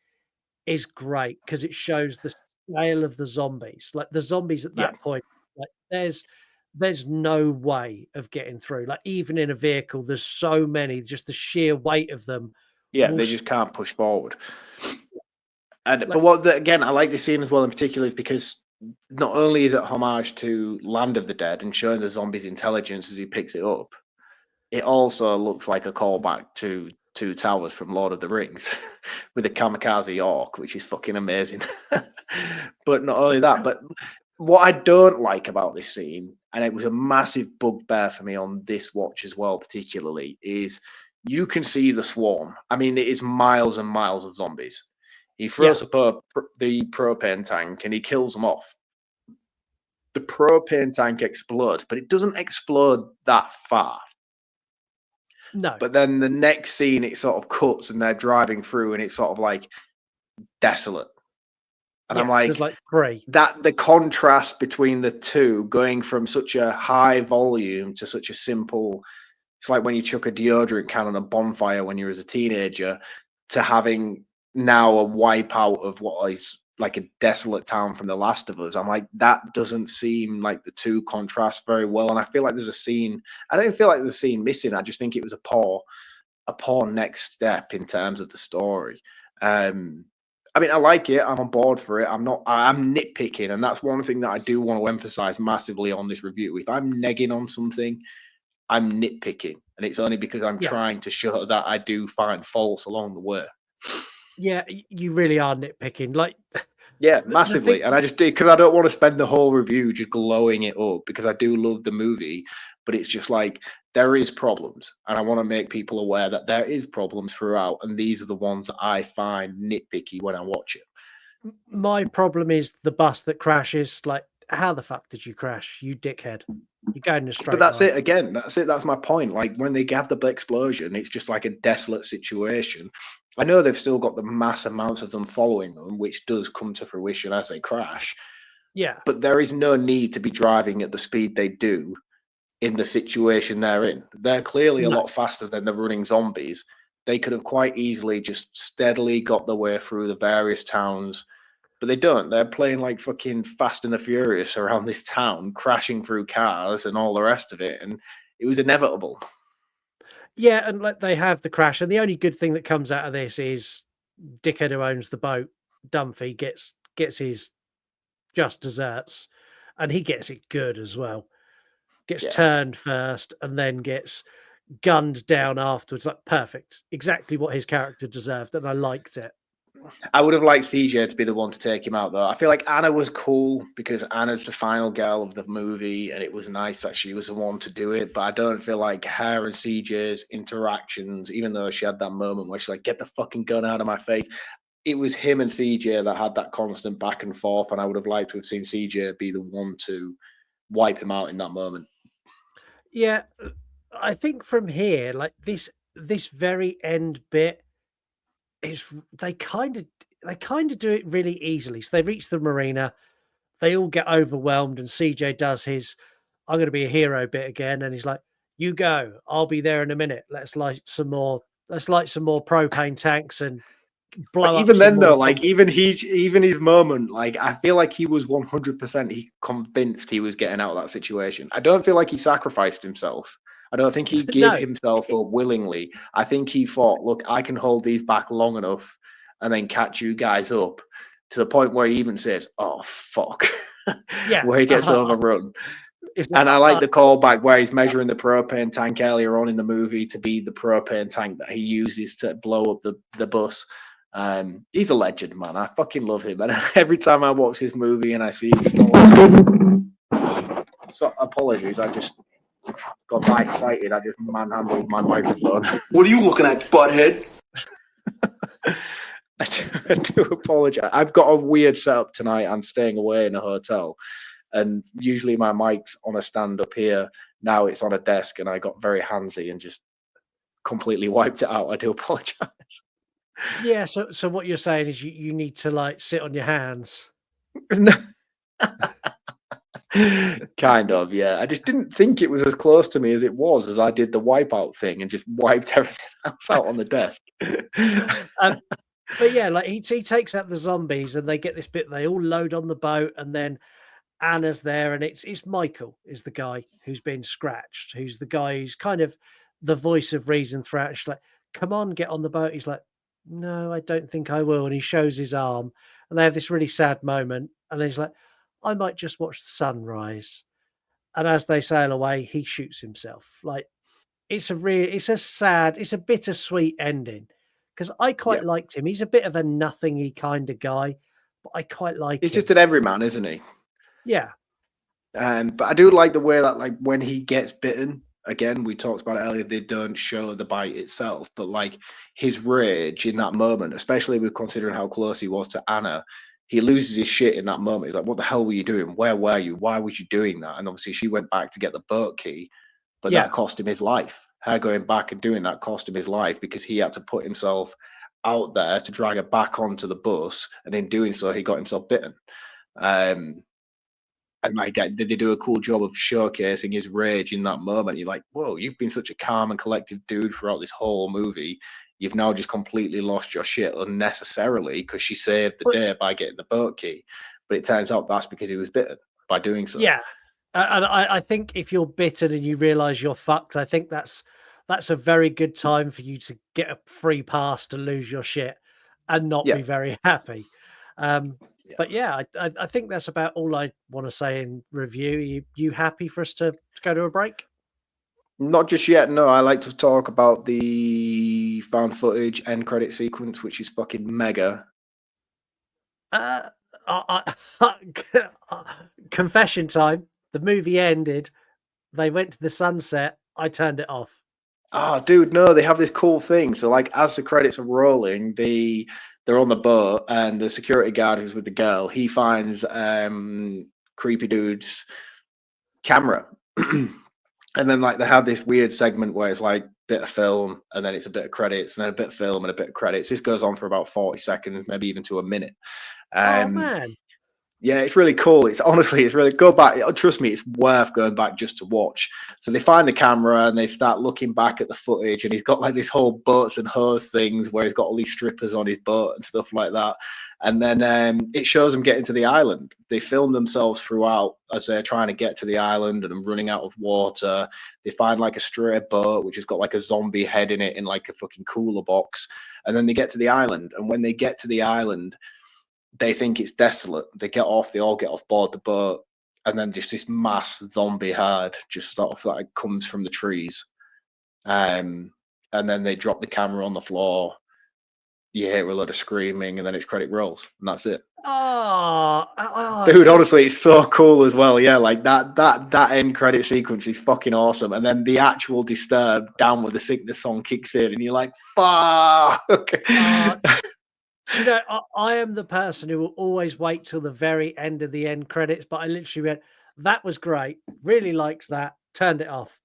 is great because it shows the scale of the zombies. Like the zombies at Yeah, that point, like there's no way of getting through. Like even in a vehicle, there's so many. Just the sheer weight of them yeah, will they just can't push forward. And but like again, I like this scene as well in particular because not only is it homage to Land of the Dead and showing the zombie's intelligence as he picks it up, it also looks like a callback to Two Towers from Lord of the Rings with the kamikaze orc, which is fucking amazing. But not only that, but what I don't like about this scene, and it was a massive bugbear for me on this watch as well, particularly, is you can see the swarm. I mean, it is miles and miles of zombies. He yeah, throws up the propane tank and he kills them off. The propane tank explodes, but it doesn't explode that far. no, But then the next scene, it sort of cuts and they're driving through and it's sort of like desolate. And I'm yeah. There's like, like three. that the contrast between the two going from such a high volume to such a simple, it's like when you chuck a deodorant can on a bonfire when you was a teenager to having now a wipeout of what is like a desolate town from The Last of Us. I'm like, that doesn't seem like the two contrast very well. And I feel like there's a scene, I don't feel like there's a scene missing. I just think it was a poor next step in terms of the story. I mean, I like it. I'm on board for it. I'm nitpicking. And that's one thing that I do want to emphasize massively on this review. If I'm negging on something, I'm nitpicking. And it's only because I'm Yeah, trying to show that I do find faults along the way. yeah. You really are nitpicking. Like Yeah, the thing. massively. And I just did because I don't want to spend the whole review just glowing it up because I do love the movie, but it's just like there is problems, and I want to make people aware that there is problems throughout, and these are the ones that I find nitpicky when I watch it. My problem is the bus that crashes. Like, how the fuck did you crash, you dickhead? You're going in a But straight that's line. it again. That's it. That's my point. Like when they have the explosion, it's just like a desolate situation. I know they've still got the mass amounts of them following them, which does come to fruition as they crash. Yeah, But there is no need to be driving at the speed they do in the situation they're in. They're clearly a no. lot faster than the running zombies. They could have quite easily just steadily got their way through the various towns, but they don't. They're playing like fucking Fast and the Furious around this town, crashing through cars and all the rest of it. And it was inevitable. Yeah, and like they have the crash, and the only good thing that comes out of this is dickhead who owns the boat, Dumphy, gets his just desserts, and he gets it good as well. Gets Yeah. turned first, and then gets gunned down afterwards. Like perfect, exactly what his character deserved, and I liked it. I would have liked CJ to be the one to take him out, though. I feel like Anna was cool because Anna's the final girl of the movie, and it was nice that she was the one to do it. But I don't feel like her and CJ's interactions, even though she had that moment where she's like, "Get the fucking gun out of my face," it was him and CJ that had that constant back and forth, and I would have liked to have seen CJ be the one to wipe him out in that moment. Yeah, I think from here, like this very end bit is they kind of do it really easily. So they reach the marina, they all get overwhelmed, and CJ does his "I'm going to be a hero" bit again, and he's like, "You go, I'll be there in a minute. Let's light some more. Let's light some more propane tanks and But blow up even some then, though, more like zombies." even his moment, like I feel like he was 100% he convinced he was getting out of that situation. I don't feel like he sacrificed himself. I don't think he gave No, himself up willingly. I think he thought, look, I can hold these back long enough and then catch you guys up to the point where he even says, "Oh fuck," yeah, where he gets overrun. it's like, And I like the callback where he's measuring the propane tank earlier on in the movie to be the propane tank that he uses to blow up the bus. He's a legend, man. I fucking love him. And every time I watch this movie and I see his story, so apologies, I just got that excited. I just manhandled my microphone. What are you looking at, butthead? I do apologize. I've got a weird setup tonight. I'm staying away in a hotel, and usually my mic's on a stand up here. Now it's on a desk, and I got very handsy and just completely wiped it out. I do apologize. Yeah, so what you're saying is you need to, like, sit on your hands. Kind of, yeah. I just didn't think it was as close to me as it was as I did the wipeout thing and just wiped everything else out on the desk. Um, but yeah, like, he takes out the zombies, and they get this bit, they all load on the boat, and then Anna's there, and it's Michael is the guy who's been scratched, who's the guy who's kind of the voice of reason throughout. She's like, "Come on, get on the boat." He's like, "No, I don't think I will." And he shows his arm, and they have this really sad moment. And then he's like, "I might just watch the sunrise." And as they sail away, he shoots himself. Like, it's a sad, it's a bittersweet ending because I Yeah. quite liked him. He's a bit of a nothingy kind of guy, but I quite like He's him. just an everyman, isn't he? Yeah. But I do like the way that, like, when he gets bitten, again, we talked about it earlier, they don't show the bite itself, but like his rage in that moment, especially with considering how close he was to Anna, he loses his shit in that moment. He's like, "What the hell were you doing? Where were you? Why was you doing that?" And obviously, she went back to get the boat key, but Yeah. that cost him his life. Her going back and doing that cost him his life because he had to put himself out there to drag her back onto the bus, and in doing so, he got himself bitten. And like, did they do a cool job of showcasing his rage in that moment? You're like, whoa, you've been such a calm and collective dude throughout this whole movie. You've now just completely lost your shit unnecessarily because she saved the But day by getting the boat key. But it turns out that's because he was bitten by doing so. yeah, and I think if you're bitten and you realize you're fucked, I think that's a very good time for you to get a free pass to lose your shit and not Yeah. be very happy. Yeah. But yeah, I think that's about all I want to say in review. You happy for us to go to a break? Not just yet. No, I like to talk about the found footage end credit sequence, which is fucking mega. Confession time. The movie ended. They went to the sunset. I turned it off. Oh, dude, no, they have this cool thing. So, like, as the credits are rolling, they're on the boat, and the security guard who's with the girl, he finds creepy dude's camera, and then like they have this weird segment where it's like bit of film, and then it's a bit of credits, and then a bit of film and a bit of credits. This goes on for about 40 seconds, maybe even to a minute. Oh man. Yeah, it's really cool. It's really go back. Trust me, it's worth going back just to watch. So they find the camera and they start looking back at the footage, and he's got like this whole boats and hose things where he's got all these strippers on his boat and stuff like that. And then it shows them getting to the island. They film themselves throughout as they're trying to get to the island and running out of water. They find like a stray boat which has got like a zombie head in it in like a fucking cooler box. And then they get to the island. And when they get to the island, they think it's desolate. They all get off board the boat, and then just this mass zombie herd just sort of like comes from the trees. And then they drop the camera on the floor. You hear a lot of screaming, and then it's credit rolls, and that's it. Dude, honestly, it's so cool as well. Yeah, like that end credit sequence is fucking awesome. And then the actual Disturbed Down with the Sickness song kicks in, and you're like, fuck. You know, I am the person who will always wait till the very end of the end credits, but I literally went, that was great. Really likes that. Turned it off.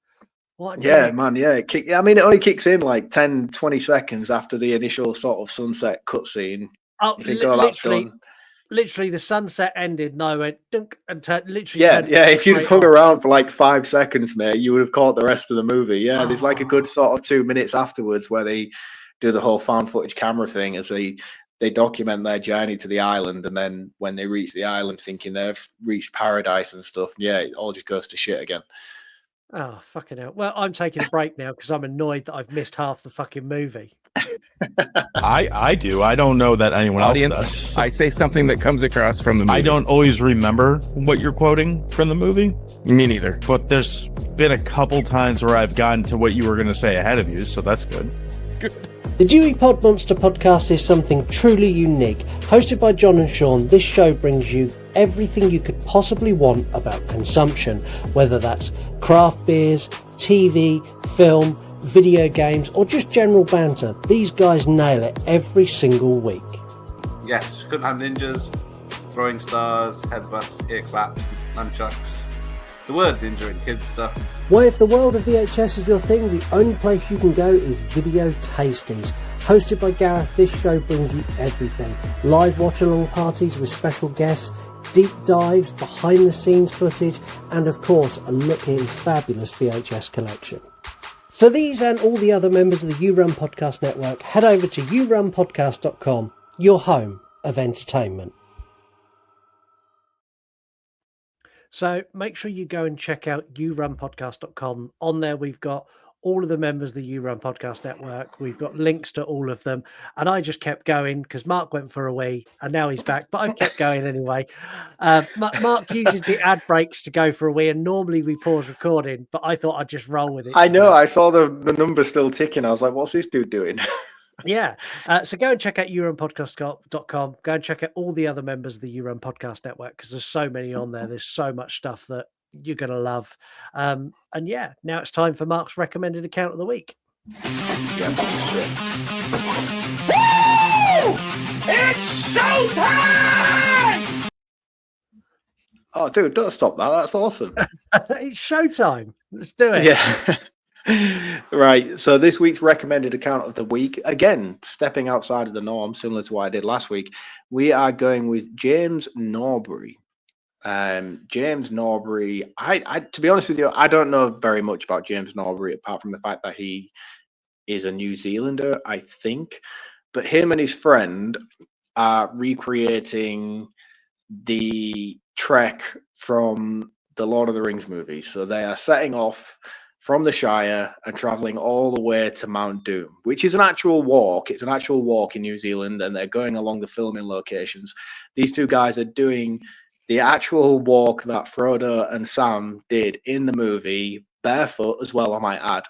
What? Yeah, man. Yeah. It only kicks in like 10, 20 seconds after the initial sort of sunset cutscene. Oh, You think, that's done. Literally, the sunset ended, and I went dunk and literally. Yeah, turned yeah. If you'd straight hung off. around for like 5 seconds, mate, you would have caught the rest of the movie. Yeah, there's like a good sort of 2 minutes afterwards where they do the whole found footage camera thing as they document their journey to the island, and then when they reach the island thinking they've reached paradise and stuff, yeah, it all just goes to shit again. Oh, fucking hell. Well, I'm taking a break now because I'm annoyed that I've missed half the fucking movie. I do. I don't know that anyone else does. I say something that comes across from the movie. I don't always remember what you're quoting from the movie. Me neither. But there's been a couple times where I've gotten to what you were going to say ahead of you, so that's good. The Dewey Pod Monster podcast is something truly unique. Hosted by John and Sean, this show brings you everything you could possibly want about consumption, whether that's craft beers, TV, film, video games, or just general banter. These guys nail it every single week. Yes, couldn't have ninjas, throwing stars, headbutts, ear claps, nunchucks, They weren't enjoying kids stuff. Well, if the world of VHS is your thing, the only place you can go is Video Tasties. Hosted by Gareth, this show brings you everything. Live watch-along parties with special guests, deep dives, behind-the-scenes footage, and of course, a look at his fabulous VHS collection. For these and all the other members of the You Run Podcast Network, head over to yourunpodcast.com, your home of entertainment. So make sure you go and check out yourunpodcast.com. On there, we've got all of the members of the You Run Podcast Network. We've got links to all of them. And I just kept going because Mark went for a wee and now he's back, but I've kept going anyway. Mark uses the ad breaks to go for a wee, and normally we pause recording, but I thought I'd just roll with it. I know. I saw the number still ticking. I was like, what's this dude doing? Yeah. So go and check out yourunpodcast.com. Go and check out all the other members of the You Run Podcast Network, because there's so many on there. There's so much stuff that you're going to love. And yeah, now it's time for Mark's recommended account of the week. Yeah. Woo! It's showtime! Oh, dude, don't stop that. That's awesome. It's showtime. Let's do it. Yeah. Right. So this week's recommended account of the week, again, stepping outside of the norm, similar to what I did last week, we are going with James Norbury. James Norbury, I to be honest with you, I don't know very much about James Norbury apart from the fact that he is a New Zealander, I think. But him and his friend are recreating the trek from the Lord of the Rings movies. So they are setting off from the Shire and traveling all the way to Mount Doom, which is an actual walk. It's an actual walk in New Zealand, and they're going along the filming locations. These two guys are doing the actual walk that Frodo and Sam did in the movie, barefoot as well, I might add.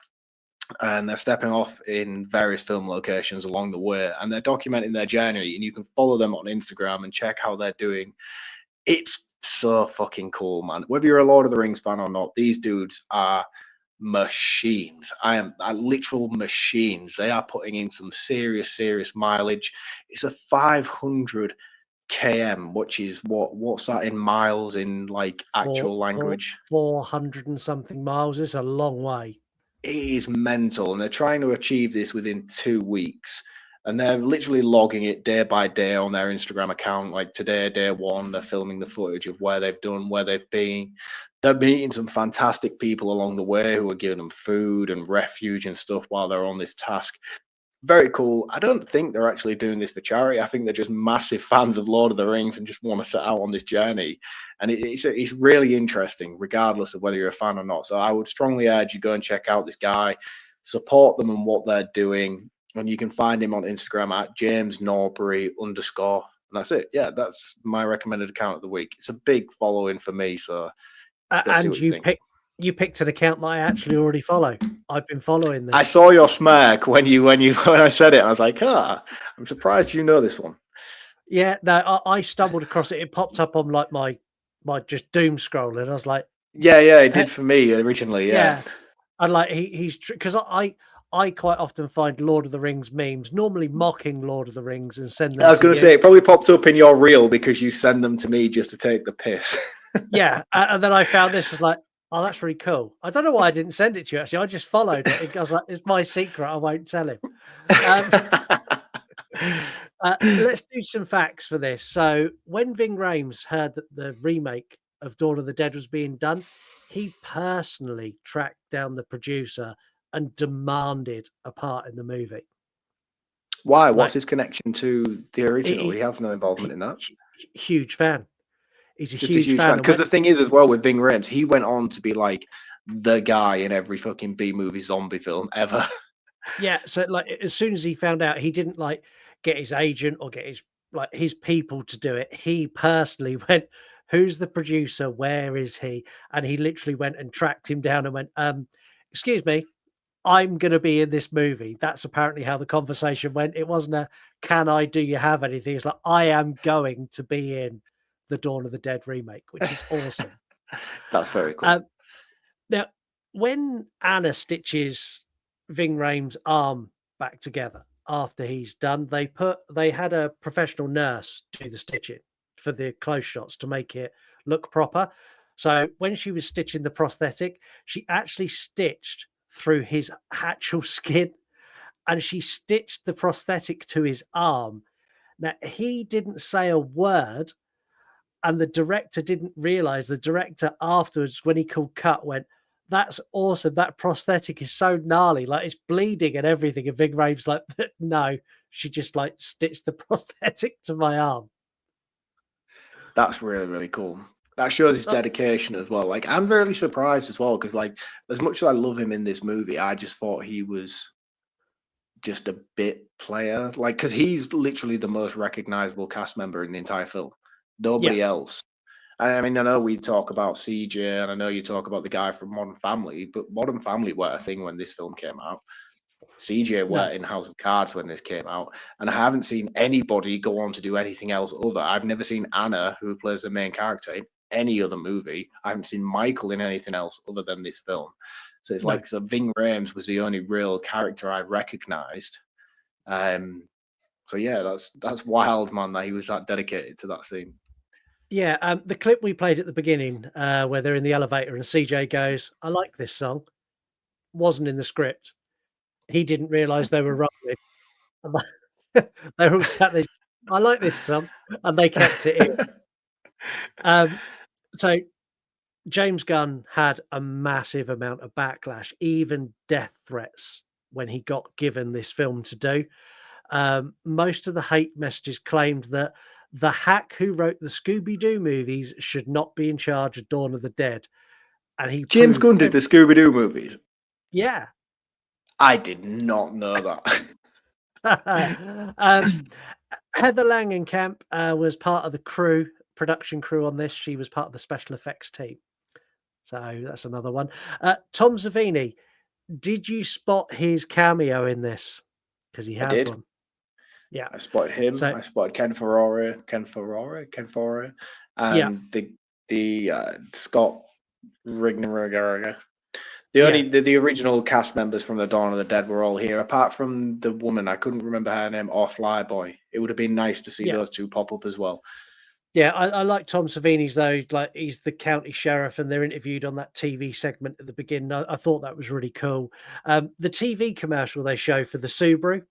And they're stepping off in various film locations along the way, and they're documenting their journey, and you can follow them on Instagram and check how they're doing. It's so fucking cool, man. Whether you're a Lord of the Rings fan or not, these dudes are machines. Are literal machines. They are putting in some serious mileage. It's a 500 km, which is what's that in miles in like actual language? 400 and something miles. It's a long way. It is mental, and they're trying to achieve this within 2 weeks. And they're literally logging it day by day on their Instagram account. Like today, day one, they're filming the footage of where they've done, where they've been. They're meeting some fantastic people along the way who are giving them food and refuge and stuff while they're on this task. Very cool. I don't think they're actually doing this for charity. I think they're just massive fans of Lord of the Rings and just want to set out on this journey. And it's really interesting, regardless of whether you're a fan or not. So I would strongly urge you go and check out this guy, support them and what they're doing. And you can find him on Instagram at @JamesNorbury_. And that's it. Yeah, that's my recommended account of the week. It's a big following for me. So and you picked an account that I actually already follow. I've been following this. I saw your smirk when I said it. I was like, I'm surprised you know this one. Yeah, no, I stumbled across it. It popped up on like my just doom scrolling. I was like, yeah, it did for me originally. Yeah. And like he's because I quite often find Lord of the Rings memes, normally mocking Lord of the Rings, and send them. I was going to say it probably popped up in your reel because you send them to me just to take the piss. Yeah, and then I found this. Was like, oh, that's really cool. I don't know why I didn't send it to you. Actually, I just followed it. I was like, it's my secret. I won't tell him. Let's do some facts for this. So, when Ving Rhames heard that the remake of Dawn of the Dead was being done, he personally tracked down the producer and demanded a part in the movie. Why? What's his connection to the original? He has no involvement in that. Huge fan. He's just a huge fan. Because the thing is, as well, with Ving Rhames, he went on to be like the guy in every fucking B-movie zombie film ever. Yeah. So, like, as soon as he found out, he didn't like get his agent or get his people to do it. He personally went, "Who's the producer? Where is he?" And he literally went and tracked him down and went, "Excuse me, I'm going to be in this movie." That's apparently how the conversation went. It wasn't a, "Can I, do you have anything?" It's like, "I am going to be in the Dawn of the Dead remake," which is awesome. That's very cool. Now, when Anna stitches Ving Rhames' arm back together after he's done, they had a professional nurse do the stitching for the close shots to make it look proper. So when she was stitching the prosthetic, she actually stitched through his actual skin, and she stitched the prosthetic to his arm. Now, he didn't say a word, and the director didn't realize. The director afterwards, when he called cut, went, "That's awesome. That prosthetic is so gnarly. Like, it's bleeding and everything." And Ving Rhames like, "No, she just like stitched the prosthetic to my arm." That's really, really cool. That shows his Uh, dedication as well. Like, I'm really surprised as well because, like, as much as I love him in this movie, I just thought he was just a bit player. Like, because he's literally the most recognizable cast member in the entire film. yeah, Nobody else. I mean, I know we talk about CJ, and I know you talk about the guy from Modern Family, but Modern Family weren't a thing when this film came out. CJ no, were in House of Cards when this came out, and I haven't seen anybody go on to do anything else other. I've never seen Anna, who plays the main character, in any other movie. I haven't seen Michael in anything else other than this film. So it's no. like, so Ving Rhames was the only real character I recognised. So yeah, that's wild, man, that he was that dedicated to that theme. Yeah, the clip we played at the beginning, where they're in the elevator and CJ goes, "I like this song," wasn't in the script. He didn't realize they were rolling. And they were all sat there, "I like this song," and they kept it in. So James Gunn had a massive amount of backlash, even death threats, when he got given this film to do. Most of the hate messages claimed that the hack who wrote the Scooby-Doo movies should not be in charge of Dawn of the Dead, and he James proved Gunn did the Scooby Doo movies. yeah. I did not know that. Heather Langenkamp was part of the production crew on this. She was part of the special effects team. So that's another one. Tom Savini, did you spot his cameo in this? Because he I has did. one. Yeah. I spotted him. So I spotted Ken Ferrara, yeah, and the Scott Rigner. yeah, The original cast members from the Dawn of the Dead were all here, apart from the woman. I couldn't remember her name, or Flyboy. It would have been nice to see yeah. those two pop up as well. Yeah, I like Tom Savini's though. Like he's the county sheriff, and they're interviewed on that TV segment at the beginning. I thought that was really cool. The TV commercial they show for the Subaru,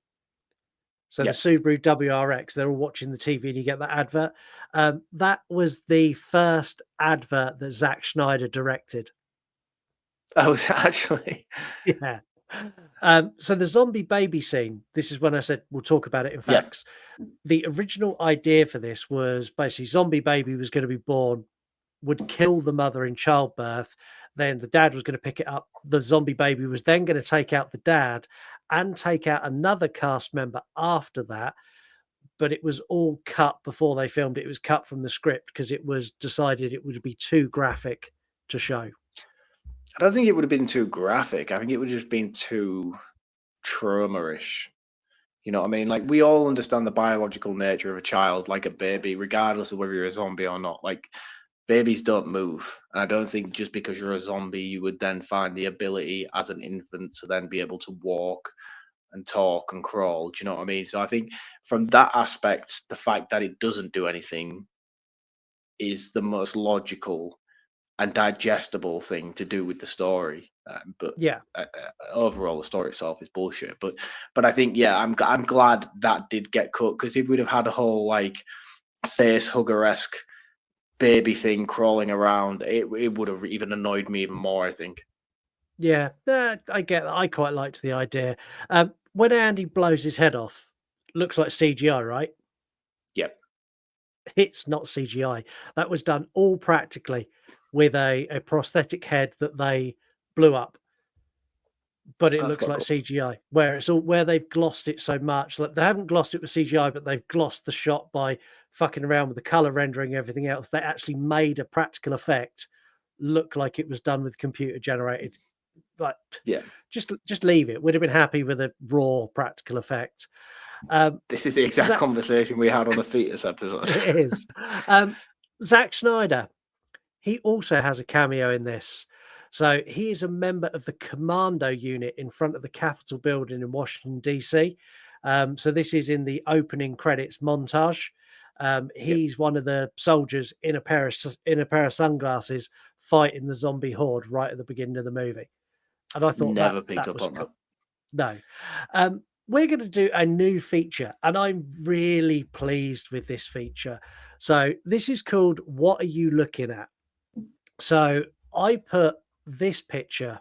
so the Yeah, Subaru WRX, they're all watching the TV, and you get that advert. That was the first advert that Zack Snyder directed. I was actually. Yeah. So the zombie baby scene. This is when I said we'll talk about it in Yeah, facts. The original idea for this was basically zombie baby was going to be born, would kill the mother in childbirth. Then the dad was going to pick it up. The zombie baby was then going to take out the dad and take out another cast member after that. But it was all cut before they filmed it. It was cut from the script because it was decided it would be too graphic to show. I don't think it would have been too graphic. I think it would have just been too trauma-ish. You know what I mean? Like, we all understand the biological nature of a child, like a baby, regardless of whether you're a zombie or not. Like, babies don't move. And I don't think just because you're a zombie, you would then find the ability as an infant to then be able to walk and talk and crawl. Do you know what I mean? So I think from that aspect, the fact that it doesn't do anything is the most logical and digestible thing to do with the story. But Yeah. overall, the story itself is bullshit. But I think, yeah, I'm glad that did get cut, because if we'd have had a whole like face hugger-esque baby thing crawling around, it would have even annoyed me even more, I think. Yeah, I get that. I quite liked the idea. When Andy blows his head off, looks like CGI, right? Yep. It's not CGI. That was done all practically with a prosthetic head that they blew up, but it That's looks quite like cool. CGI. Where it's all where they've glossed it so much. Like they haven't glossed it with CGI, but they've glossed the shot by fucking around with the color rendering, everything else. They actually made a practical effect look like it was done with computer generated. Like Yeah. just leave it. We'd have been happy with a raw practical effect. This is the exact Zack, conversation we had on the Fetus episode. it is. Zack Snyder, he also has a cameo in this. So he is a member of the commando unit in front of the Capitol building in Washington, D.C. So this is in the opening credits montage. He's one of the soldiers in a pair of sunglasses fighting the zombie horde right at the beginning of the movie, and I thought Never that picked that up was on cool. that. No, we're going to do a new feature, and I'm really pleased with this feature. So this is called "What Are You Looking At?" So I put this picture,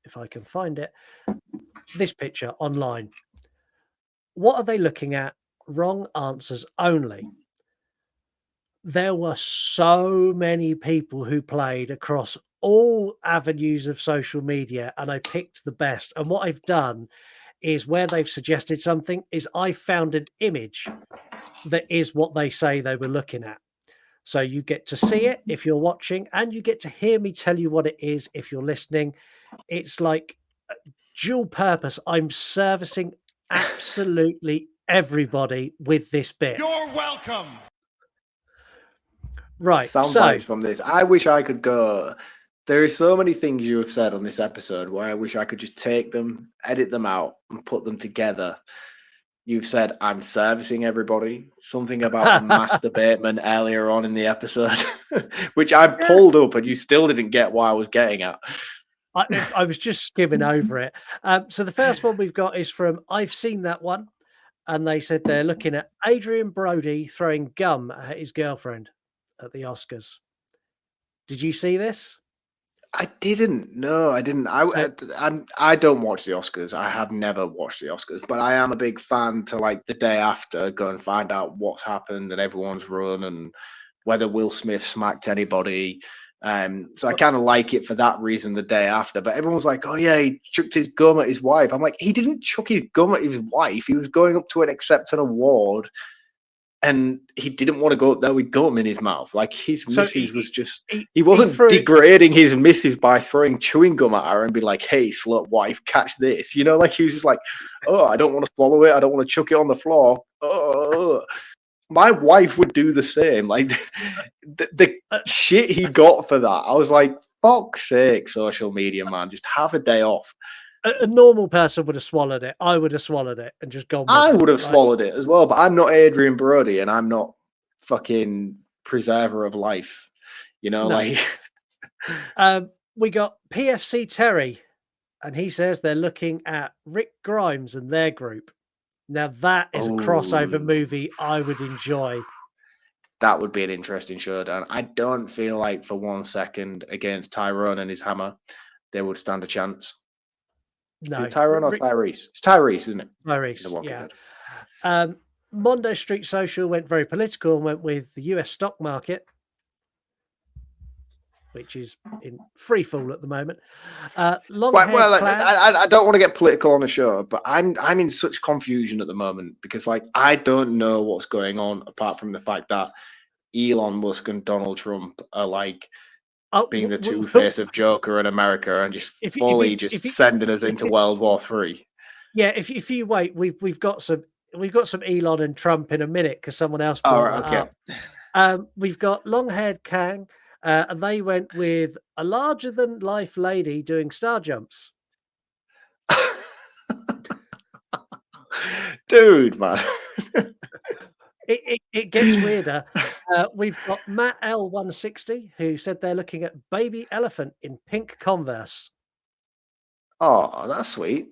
if I can find it, this picture online. What are they looking at? Wrong answers only. There were so many people who played across all avenues of social media, and I picked the best. And what I've done is where they've suggested something is I found an image that is what they say they were looking at. So you get to see it if you're watching, and you get to hear me tell you what it is if you're listening. It's like dual purpose. I'm servicing absolutely everybody with this bit. You're welcome. Right. Sound So bites from this. I wish I could go. There are so many things you have said on this episode where I wish I could just take them, edit them out, and put them together. You've said I'm servicing everybody. Something about a masturbation earlier on in the episode, which I pulled up, and you still didn't get what I was getting at. I was just skimming over it. So the first one we've got is from I've Seen That One. And they said they're looking at Adrian Brody throwing gum at his girlfriend at the Oscars. Did you see this? I didn't. No, I didn't. I don't watch the Oscars. I have never watched the Oscars, but I am a big fan to like the day after go and find out what's happened and everyone's run and whether Will Smith smacked anybody. So I kind of like it for that reason the day after. But everyone's like, "Oh yeah, he chucked his gum at his wife." I'm like, he didn't chuck his gum at his wife. He was going up to accept an award, and he didn't want to go up there with gum in his mouth. Like his So missus was just, he he wasn't threw it. degrading his missus by throwing chewing gum at her and be like, "Hey, slut wife, catch this." You know, like he was just like, "Oh, I don't want to swallow it. I don't want to chuck it on the floor." Oh, my wife would do the same. Like the shit he got for that, I was like, "Fuck's sake, social media, man, just have a day off." A normal person would have swallowed it. I would have swallowed it and just gone with I it. would have Like, swallowed it as well, but I'm not Adrian Brody and I'm not fucking preserver of life. You know, no. like We got PFC Terry, and he says they're looking at Rick Grimes and their group. Now that is a crossover movie I would enjoy. that would be an interesting showdown. I don't feel like for 1 second against Tyrone and his hammer, they would stand a chance. No, Is it Tyrone or Tyrese? It's Tyrese, isn't it? The Tyrese, Walking yeah. Dead. Mondo Street Social went very political and went with the US stock market, which is in free fall at the moment. Well, I don't want to get political on the show, but I'm in such confusion at the moment because like I don't know what's going on apart from the fact that Elon Musk and Donald Trump are like being the two-face of Joker in America and just fully sending us into World War III. Yeah, if you wait, we've got some Elon and Trump in a minute because someone else brought that up. We've got long-haired Kang, and they went with a larger-than-life lady doing star jumps. Dude, man. It gets weirder. We've got Matt L160 who said they're looking at baby elephant in pink Converse. Oh, that's sweet.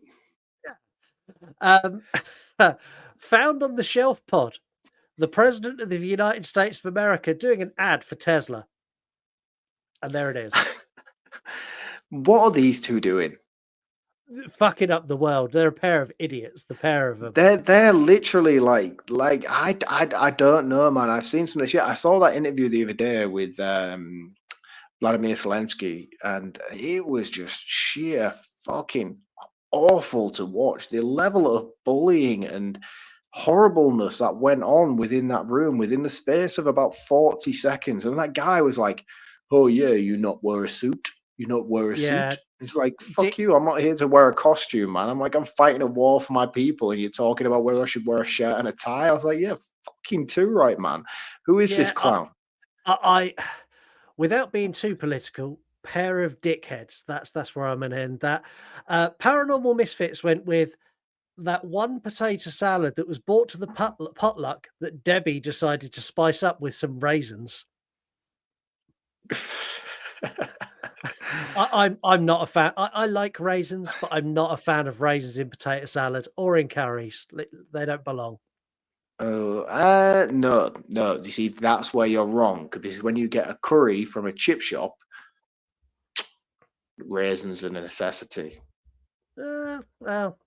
Found on the shelf pod, the president of the United States of America doing an ad for Tesla. And there it is. What are these two doing? Fucking up the world. They're a pair of idiots, the pair of them. They're literally like I don't know, man. I've seen some of the shit. I saw that interview the other day with Vladimir Zelensky, and it was just sheer fucking awful to watch. The level of bullying and horribleness that went on within that room within the space of about 40 seconds. And that guy was like, "Oh yeah, you not wear a suit. You not wear a suit." It's like, fuck you. I'm not here to wear a costume, man. I'm like, I'm fighting a war for my people, and you're talking about whether I should wear a shirt and a tie. I was like, yeah, fucking too right, man. Who is this clown? I without being too political, pair of dickheads. That's where I'm gonna end that. Paranormal Misfits went with that one potato salad that was brought to the potluck that Debbie decided to spice up with some raisins. I'm not a fan. I like raisins, but I'm not a fan of raisins in potato salad or in curries. They don't belong. Oh, no. You see, that's where you're wrong. Because when you get a curry from a chip shop, raisins are a necessity. Well,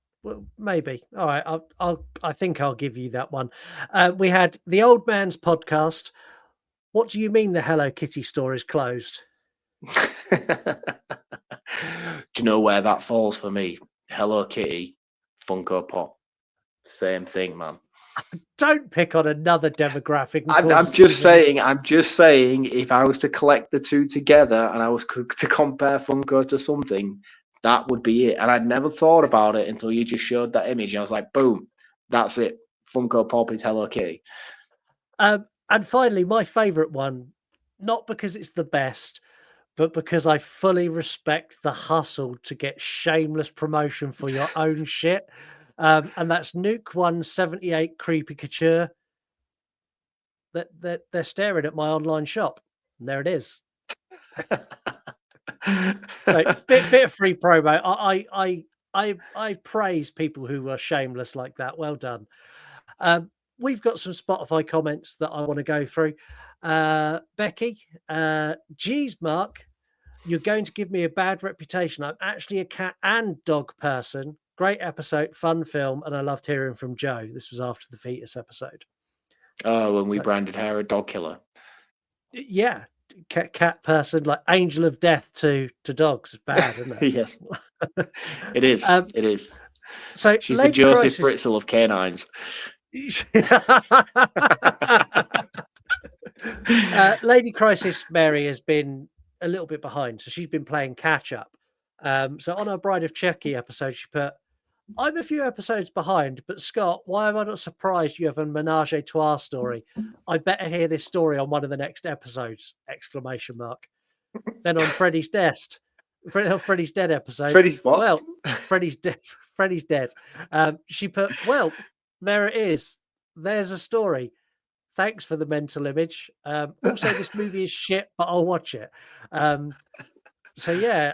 maybe. All right. I think I'll give you that one. We had the Old Man's Podcast. What do you mean the Hello Kitty store is closed? Do you know where that falls for me? Hello Kitty, Funko Pop. Same thing, man. Don't pick on another demographic. I'm just saying, if I was to collect the two together and I was to compare Funkos to something, that would be it. And I'd never thought about it until you just showed that image. And I was like, boom, that's it. Funko Pop is Hello Kitty. And finally, my favorite one, not because it's the best, but because I fully respect the hustle to get shameless promotion for your own shit. And that's Nuke 178 Creepy Couture. That they're staring at my online shop. And there it is. So bit of free promo. I praise people who are shameless like that. Well done. We've got some Spotify comments that I want to go through. Becky, geez, Mark, you're going to give me a bad reputation. I'm actually a cat and dog person. Great episode, fun film, and I loved hearing from Joe. This was after the fetus episode. Oh, when we branded her a dog killer. Yeah, cat person, like angel of death to dogs. It's bad, isn't it? Yes, it is. It is. So she's Lady the Joseph Crisis... Fritzl of canines. Lady Crisis Mary has been a little bit behind, so she's been playing catch up. So on our Bride of Chucky episode, she put, I'm a few episodes behind, but Scott, why am I not surprised you have a menage a trois story? I better hear this story on one of the next episodes! ! Then on Freddy's Dead episode. Freddy's what? Well, Freddy's dead. Freddy's dead. She put, well, there it is. There's a story. Thanks for the mental image. Also, this movie is shit, but I'll watch it. So yeah,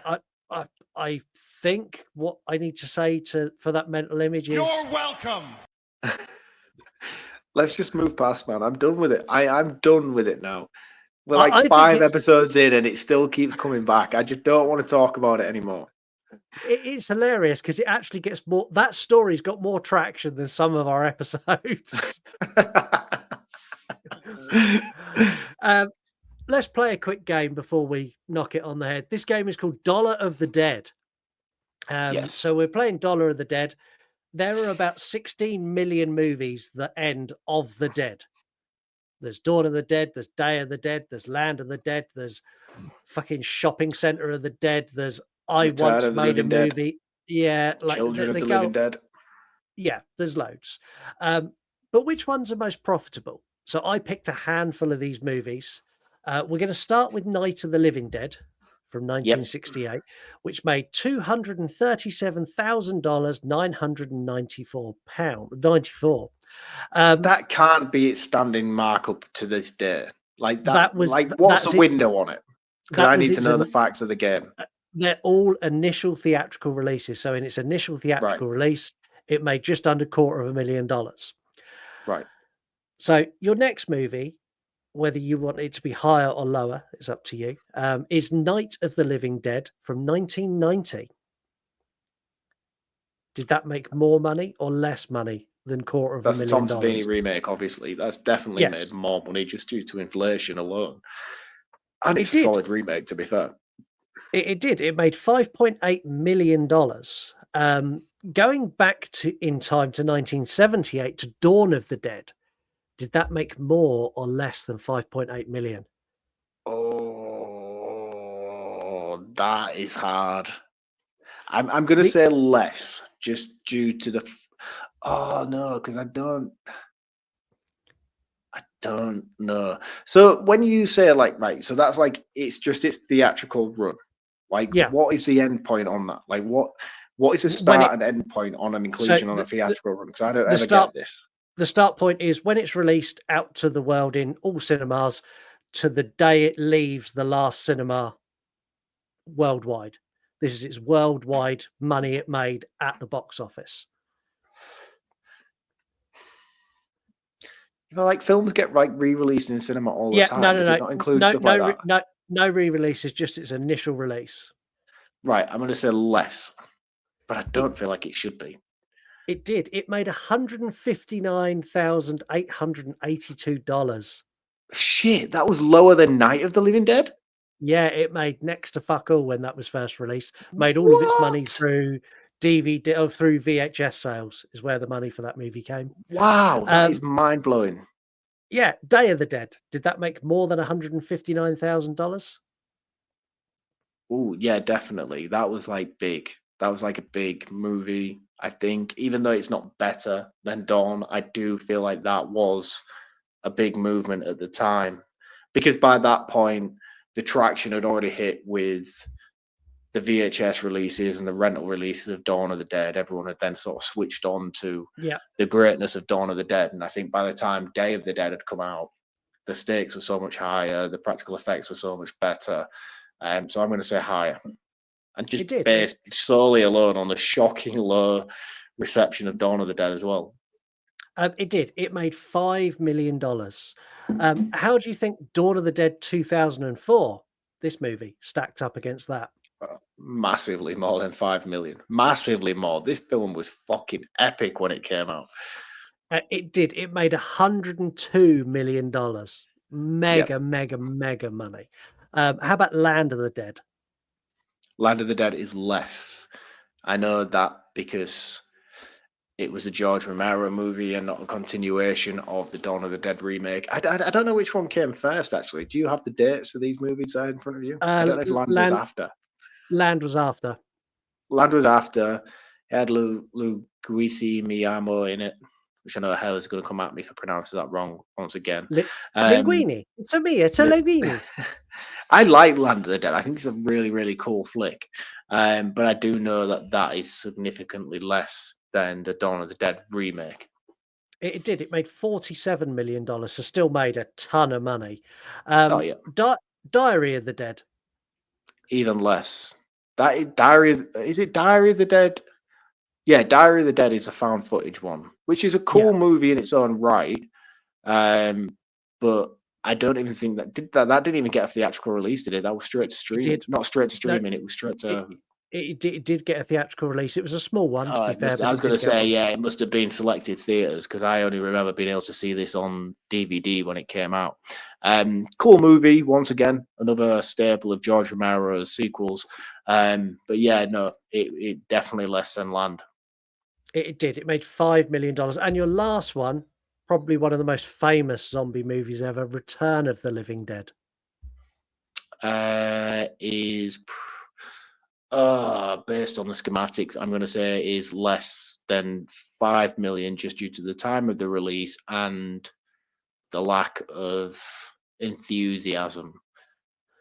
I think what I need to say for that mental image is, You're welcome. Let's just move past, man. I'm done with it. I'm done with it now. We're I like think 5 episodes in and it still keeps coming back. I just don't want to talk about it anymore. It's hilarious because it actually gets more. That story's got more traction than some of our episodes. Let's play a quick game before we knock it on the head. This game is called Dollar of the Dead. Yes. So we're playing Dollar of the Dead. There are about 16 million movies that end of the dead. There's Dawn of the Dead, there's Day of the Dead, there's Land of the Dead, there's fucking Shopping Center of the Dead, there's I Return Once of the Made a Living Movie. Dead. Yeah, like Children of they the go, Living Dead. Yeah, there's loads. But which ones are most profitable? So I picked a handful of these movies. We're going to start with Night of the Living Dead from 1968, which made $237,000, 994 £94. That can't be its standing mark up to this day. Like that was like, what's the window on it? Because I need to know the facts of the game. They're all initial theatrical releases. So in its initial theatrical release, it made just under $250,000. Right. So your next movie, whether you want it to be higher or lower, it's up to you, is Night of the Living Dead from 1990. Did that make more money or less money than $250,000? That's a Tom Savini remake, obviously. That's definitely made more money just due to inflation alone. And it's a solid remake, to be fair. It did. It made $5.8 million. Going back in time to 1978 to Dawn of the Dead, did that make more or less than 5.8 million? Oh, that is hard. I'm going to say less, just due to the. Oh no, because I don't know. So when you say like so that's like it's just its theatrical run. Like, what is the end point on that? Like, What is the When start and end point on an so inclusion on a theatrical run? Because I don't the ever start get this. the start point is when it's released out to the world in all cinemas to the day it leaves the last cinema worldwide. This is its worldwide money it made at the box office. You know, like films get like re-released in cinema all the Yeah, no, time. no, Does it no, not include no, stuff like that? no re-releases, just its initial release. Right, I'm going to say less, but I It don't feel like it should be. it did. It made $159,882. Shit, that was lower than Night of the Living Dead. Yeah, it made next to fuck all when that was first released. Made all of its money What? through DVD or through VHS sales is where the money for that movie came. Wow, that is Um, mind blowing. yeah, Day of the Dead. Did that make more than $159,000? Oh, yeah, definitely. That was like big. That was like a big movie. I think, even though it's not better than Dawn, I do feel like that was a big movement at the time because by that point, the traction had already hit with the VHS releases and the rental releases of Dawn of the Dead. Everyone had then sort of switched on to Yeah, the greatness of Dawn of the Dead. And I think by the time Day of the Dead had come out, the stakes were so much higher, the practical effects were so much better. So I'm going to say higher. And just it did. based solely alone on the shocking low reception of Dawn of the Dead as well. It did. It made $5 million. How do you think Dawn of the Dead 2004, this movie, stacked up against that? Massively more than 5 million. Massively more. This film was fucking epic when it came out. It did. It made $102 million. Yep. Mega money. How about Land of the Dead? Land of the Dead is less. I know that because it was a George Romero movie and not a continuation of the Dawn of the Dead remake. I don't know which one came first, actually. Do you have the dates for these movies there in front of you? I don't know if Land was after. Land was after. Land was after. It had Luigi Miyamo in it, which I know hell is going to come at me for pronouncing that wrong once again. Linguini. It's a linguini. I like Land of the Dead. I think it's a really, really cool flick. But I do know that is significantly less than the Dawn of the Dead remake. It did. It made $47 million, so still made a ton of money. Oh yeah, Diary of the Dead. even less. Diary is it Diary of the Dead? Yeah, Diary of the Dead is a found footage one, which is a cool movie in its own right. But I don't even think that didn't even get a theatrical release, did it? That was straight to streaming. Not straight to streaming, it was straight to. It did get a theatrical release. It was a small one, to be fair. I was going to say, yeah, it must have been selected theaters because I only remember being able to see this on DVD when it came out. Cool movie, once again, another staple of George Romero's sequels. But yeah, no, it definitely less than Land. It did. It made $5 million. And your last one, probably one of the most famous zombie movies ever, Return of the Living Dead. Is based on the schematics, I'm going to say is less than 5 million just due to the time of the release and the lack of enthusiasm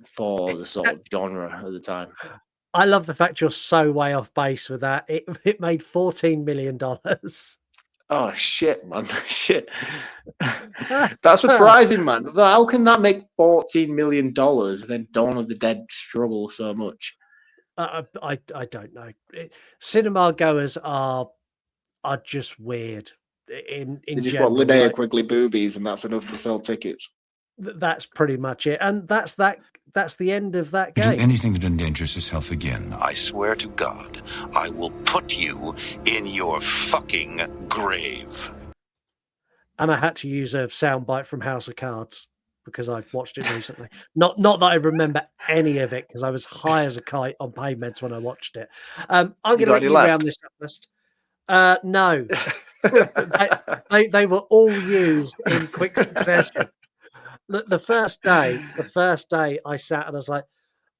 for the sort of genre at the time. I love the fact you're so way off base with that. It made $14 million. Oh shit, man! Shit, that's surprising, man. How can that make $14 million and then Dawn of the Dead struggle so much? I don't know. Cinema goers are just weird in They just general. want Linnea Quigley boobies, and that's enough to sell tickets. That's pretty much it, and that's the end of that game. Do anything that endangers his health again. I swear to God, I will put you in your fucking grave. And I had to use a soundbite from House of Cards because I watched it recently. Not that I remember any of it because I was high as a kite on pain meds when I watched it. I'm going to let you round this up first. No, they were all used in quick succession. The first day I sat and I was like,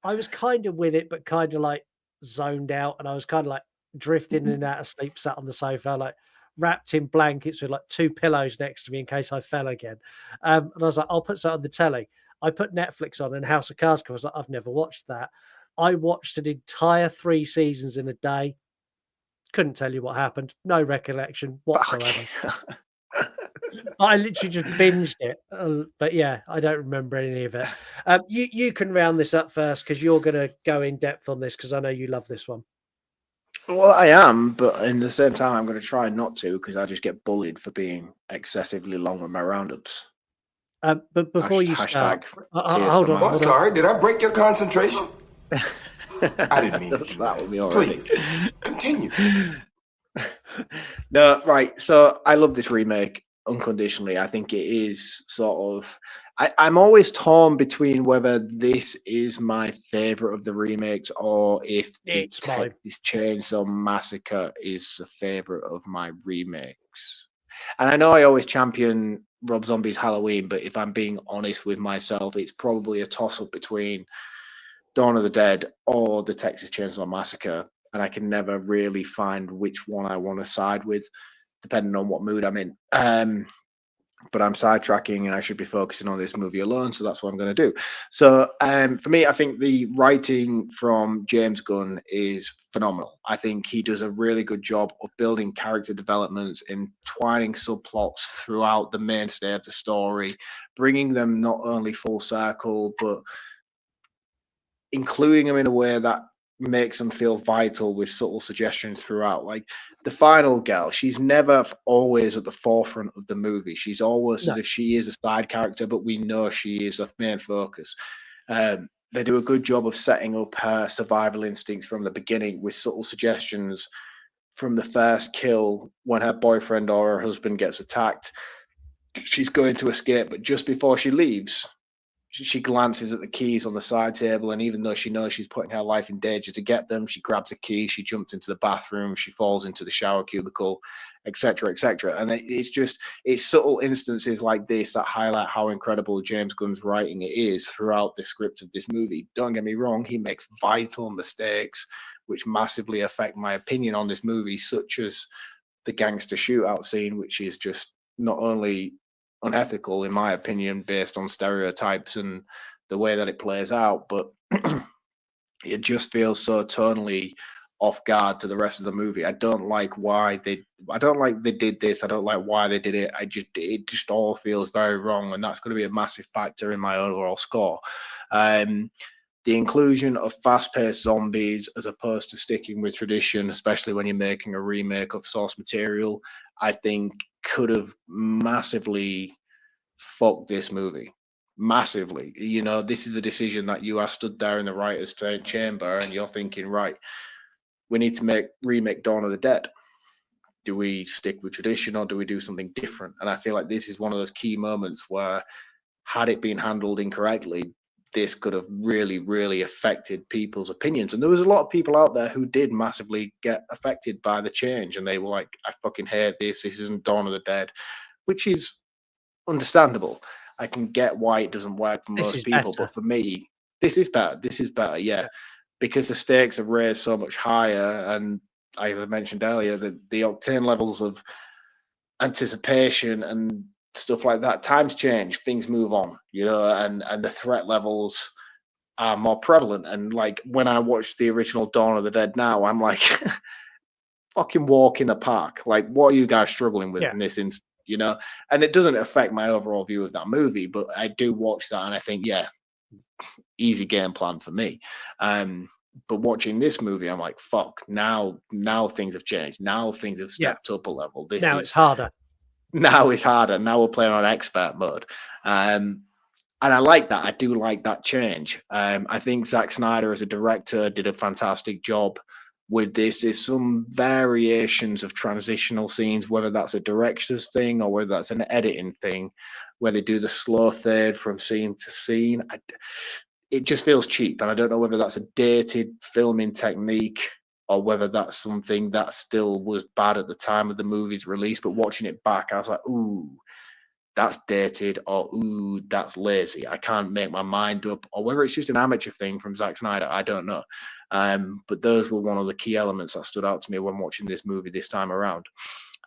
I was kind of with it, but kind of like zoned out, and I was kind of like drifting in and out of sleep, sat on the sofa, like wrapped in blankets with like two pillows next to me in case I fell again. And I was like, I'll put something on the telly. I put Netflix on and House of Cards. I was like, I've never watched that. I watched an entire 3 seasons in a day. Couldn't tell you what happened. No recollection whatsoever. I literally just binged it. But yeah, I don't remember any of it. You can round this up first because you're going to go in depth on this because I know you love this one. Well, I am, but in the same time, I'm going to try not to because I just get bullied for being excessively long with my roundups. But before you Hashtag start, tears hold for on. Oh, I'm Mars. sorry. Did I break your concentration? I didn't mean to do that with me already. Please, continue. No, right. So I love this remake unconditionally. I think it is sort of. I'm always torn between whether this is my favorite of the remakes or if the It's mine. Texas Chainsaw Massacre is a favorite of my remakes. And I know I always champion Rob Zombie's Halloween, but if I'm being honest with myself, it's probably a toss up between Dawn of the Dead or the Texas Chainsaw Massacre. And I can never really find which one I want to side with, depending on what mood I'm in. But I'm sidetracking and I should be focusing on this movie alone. So that's what I'm going to do. So for me, I think the writing from James Gunn is phenomenal. I think he does a really good job of building character developments, entwining subplots throughout the mainstay of the story, bringing them not only full circle, but including them in a way that makes them feel vital with subtle suggestions throughout. Like the final girl, she's never always at the forefront of the movie. She's always as if she is a side character, but we know she is a main focus. They do a good job of setting up her survival instincts from the beginning with subtle suggestions from the first kill when her boyfriend or her husband gets attacked. She's going to escape, but just before she leaves, she glances at the keys on the side table, and even though she knows she's putting her life in danger to get them, she grabs a key, she jumps into the bathroom, she falls into the shower cubicle, etc., etc. And it's subtle instances like this that highlight how incredible James Gunn's writing it is throughout the script of this movie. Don't get me wrong, he makes vital mistakes which massively affect my opinion on this movie, such as the gangster shootout scene, which is just not only unethical in my opinion based on stereotypes and the way that it plays out, but it just feels so tonally off guard to the rest of the movie. I don't like they did this. I don't like why they did it. It just all feels very wrong, and that's going to be a massive factor in my overall score. The inclusion of fast-paced zombies as opposed to sticking with tradition, especially when you're making a remake of source material, I think could have massively fucked this movie. Massively. You know, this is a decision that you are stood there in the writer's chamber and you're thinking, right, we need to remake Dawn of the Dead. Do we stick with tradition or do we do something different? And I feel like this is one of those key moments where, had it been handled incorrectly, this could have really, really affected people's opinions. And there was a lot of people out there who did massively get affected by the change. And they were like, I fucking hate this. This isn't Dawn of the Dead, which is understandable. I can get why it doesn't work for most people. Better. But for me, this is better. This is better, yeah. Because the stakes are raised so much higher. And as I mentioned earlier, the octane levels of anticipation and stuff like that, times change, things move on, you know, and the threat levels are more prevalent. And like when I watch the original Dawn of the Dead now, I'm like, fucking walk in the park. Like, what are you guys struggling with in this instance, you know? And it doesn't affect my overall view of that movie, but I do watch that and I think, yeah, easy game plan for me. But watching this movie, I'm like, fuck, now things have changed. Now things have stepped up a level. It's harder. Now it's harder. Now we're playing on expert mode. And I like that. I do like that change. I think Zack Snyder as a director did a fantastic job with this. There's some variations of transitional scenes, whether that's a director's thing or whether that's an editing thing, where they do the slow fade from scene to scene. It just feels cheap. And I don't know whether that's a dated filming technique or whether that's something that still was bad at the time of the movie's release. But watching it back, I was like, ooh, that's dated, or ooh, that's lazy. I can't make my mind up, or whether it's just an amateur thing from Zack Snyder, I don't know. But those were one of the key elements that stood out to me when watching this movie this time around.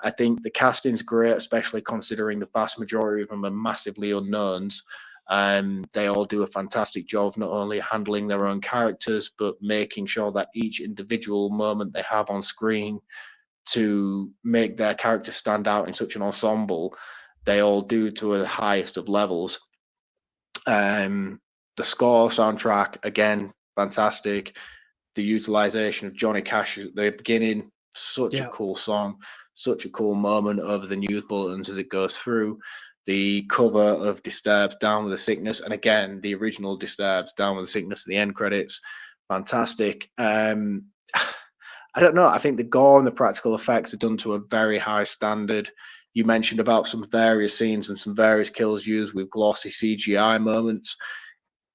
I think the casting's great, especially considering the vast majority of them are massively unknowns. They all do a fantastic job of not only handling their own characters, but making sure that each individual moment they have on screen to make their character stand out in such an ensemble, they all do to the highest of levels. The score, soundtrack, again, fantastic. The utilization of Johnny Cash at the beginning, such a cool song, such a cool moment over the news bulletins as it goes through. The cover of Disturbed, Down with the Sickness, and again, the original Disturbed, Down with the Sickness, at the end credits, fantastic. I don't know. I think the gore and the practical effects are done to a very high standard. You mentioned about some various scenes and some various kills used with glossy CGI moments.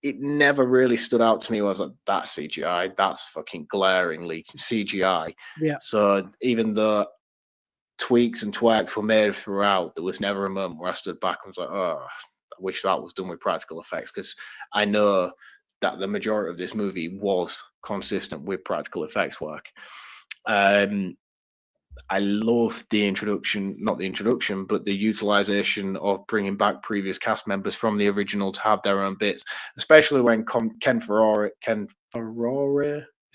It never really stood out to me. I was like, that's CGI. That's fucking glaringly CGI. Yeah. So even though tweaks and twags were made throughout, there was never a moment where I stood back and was like, oh, I wish that was done with practical effects, because I know that the majority of this movie was consistent with practical effects work. I love the introduction, not the introduction, but the utilization of bringing back previous cast members from the original to have their own bits, especially when Ken Ferrari, is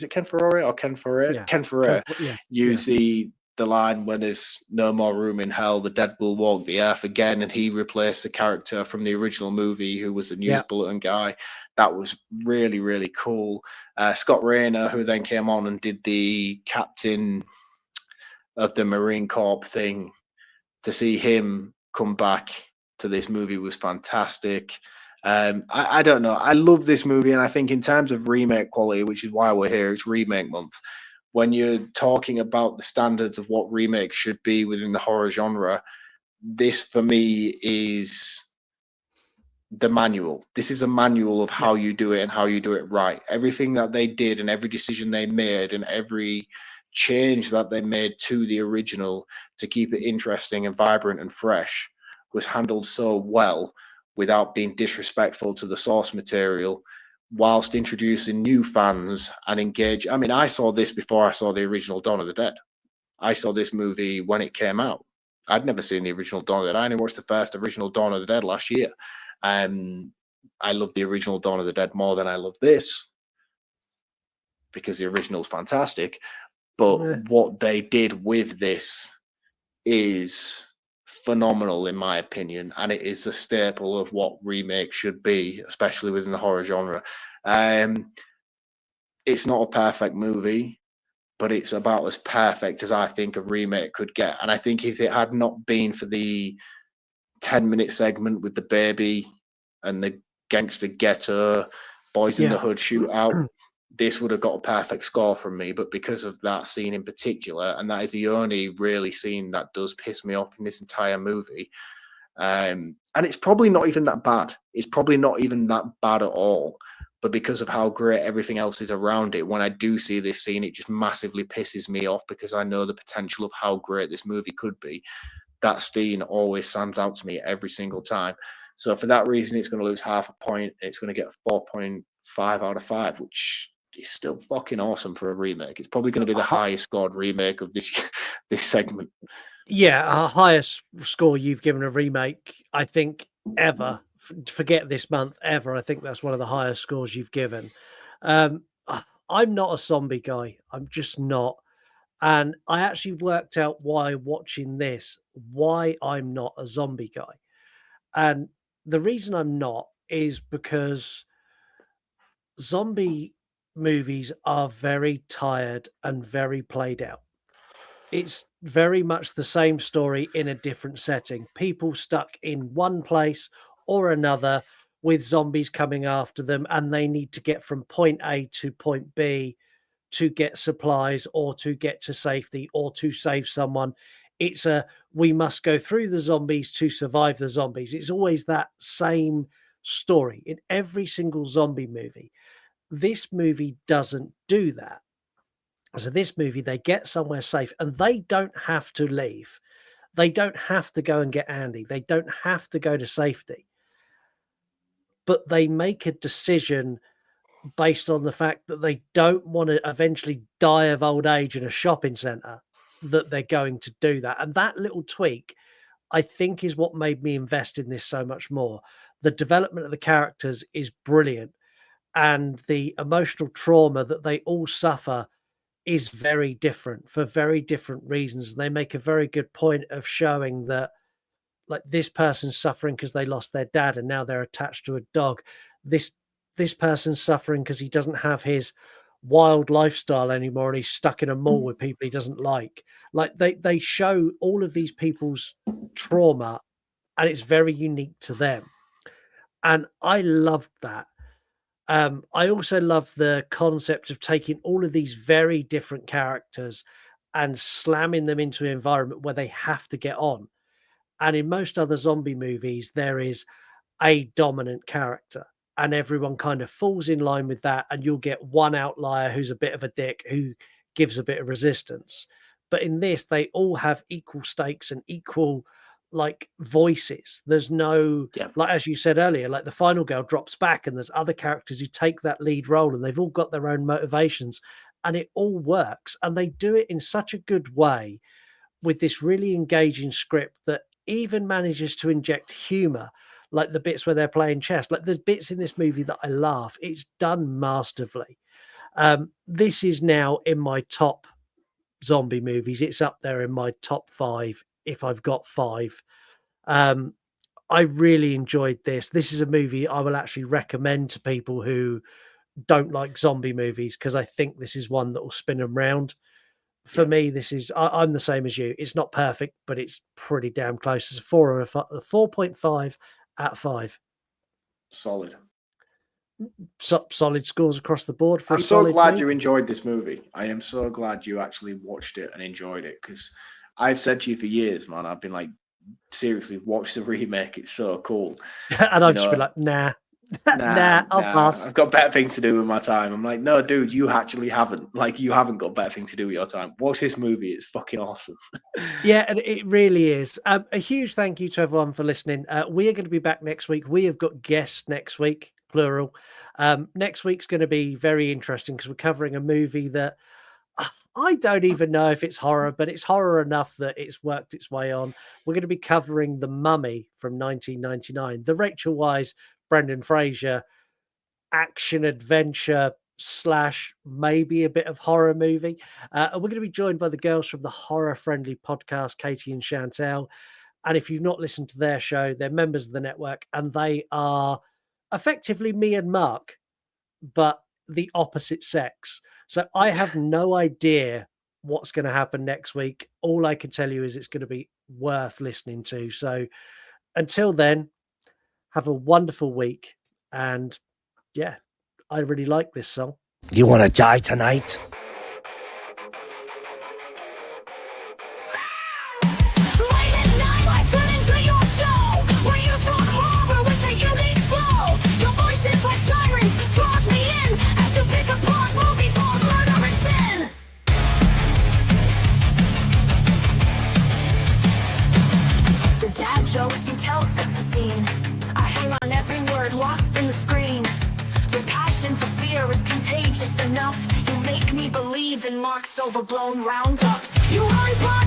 it Ken Ferrari or Ken Ferrer? Yeah. Ken Ferrer Yeah. use the line when there's no more room in hell, the dead will walk the earth again, and he replaced the character from the original movie who was the news bulletin guy. That was really, really cool. Scott Rayner, who then came on and did the captain of the Marine Corps thing, to see him come back to this movie was fantastic. I don't know. I love this movie, and I think in terms of remake quality, which is why we're here, it's remake month. When you're talking about the standards of what remakes should be within the horror genre, this for me is the manual. This is a manual of how you do it and how you do it right. Everything that they did and every decision they made and every change that they made to the original to keep it interesting and vibrant and fresh was handled so well without being disrespectful to the source material, whilst introducing new fans and engage. I mean, I saw this before I saw the original Dawn of the Dead. I saw this movie when it came out. I'd never seen the original Dawn of the Dead. I only watched the first original Dawn of the Dead last year. I love the original Dawn of the Dead more than I love this, because the original is fantastic. But what they did with this is phenomenal, in my opinion, and it is a staple of what remake should be, especially within the horror genre. It's not a perfect movie, but it's about as perfect as I think a remake could get. And I think if it had not been for the 10-minute segment with the baby and the gangster ghetto boys in the hood shootout, this would have got a perfect score from me. But because of that scene in particular, and that is the only really scene that does piss me off in this entire movie, and it's probably not even that bad. It's probably not even that bad at all. But because of how great everything else is around it, when I do see this scene, it just massively pisses me off, because I know the potential of how great this movie could be. That scene always stands out to me every single time. So for that reason, it's going to lose half a point. It's going to get a 4.5 out of 5, which is still fucking awesome for a remake. It's probably going to be the highest scored remake of this segment. Yeah, our highest score you've given a remake, I think, ever. Forget this month, ever. I think that's one of the highest scores you've given. I'm not a zombie guy. I'm just not. And I actually worked out why watching this, why I'm not a zombie guy. And the reason I'm not is because zombie movies are very tired and very played out. It's very much the same story in a different setting. People stuck in one place or another with zombies coming after them, and they need to get from point A to point B to get supplies or to get to safety or to save someone. It's we must go through the zombies to survive the zombies. It's always that same story in every single zombie movie. This movie doesn't do that. So this movie, they get somewhere safe and they don't have to leave. They don't have to go and get Andy. They don't have to go to safety. But they make a decision based on the fact that they don't want to eventually die of old age in a shopping center, that they're going to do that. And that little tweak, I think, is what made me invest in this so much more. The development of the characters is brilliant. And the emotional trauma that they all suffer is very different for very different reasons. They make a very good point of showing that, like, this person's suffering because they lost their dad and now they're attached to a dog. This person's suffering because he doesn't have his wild lifestyle anymore and he's stuck in a mall with people he doesn't like. Like, they show all of these people's trauma, and it's very unique to them. And I loved that. I also love the concept of taking all of these very different characters and slamming them into an environment where they have to get on. And in most other zombie movies, there is a dominant character, and everyone kind of falls in line with that. And you'll get one outlier who's a bit of a dick who gives a bit of resistance. But in this, they all have equal stakes and equal, like, voices. There's no, like, as you said earlier, like, the final girl drops back and there's other characters who take that lead role and they've all got their own motivations, and it all works. And they do it in such a good way with this really engaging script that even manages to inject humor, like the bits where they're playing chess. Like, there's bits in this movie that I laugh. It's done masterfully. This is now in my top zombie movies. It's up there in my top 5 if I've got 5. I really enjoyed this. This is a movie I will actually recommend to people who don't like zombie movies, because I think this is one that will spin them round. For me, this is, I'm the same as you. It's not perfect, but it's pretty damn close. It's a 4.5 out of 5. Solid. Solid scores across the board. I'm so glad you enjoyed this movie. I am so glad you actually watched it and enjoyed it, because I've said to you for years, man, I've been like, seriously, watch the remake. It's so cool. And I've just been like, nah, I'll pass. I've got better things to do with my time. I'm like, no, dude, you actually haven't. Like, you haven't got better things to do with your time. Watch this movie. It's fucking awesome. Yeah, and it really is. A huge thank you to everyone for listening. We are going to be back next week. We have got guests next week, plural. Next week's going to be very interesting because we're covering a movie that I don't even know if it's horror, but it's horror enough that it's worked its way on. We're going to be covering The Mummy from 1999, the Rachel Weisz, Brendan Fraser action adventure / maybe a bit of horror movie. And we're going to be joined by the girls from the horror friendly podcast, Katie and Chantel. And if you've not listened to their show, they're members of the network, and they are effectively me and Mark, but the opposite sex. So I have no idea what's going to happen next week. All I can tell you is it's going to be worth listening to. So until then, have a wonderful week. And yeah, I really like this song. You want to die tonight? Jokes you tell sets the scene. I hang on every word lost in the screen. Your passion for fear is contagious enough. You make me believe in Mark's overblown roundups. You run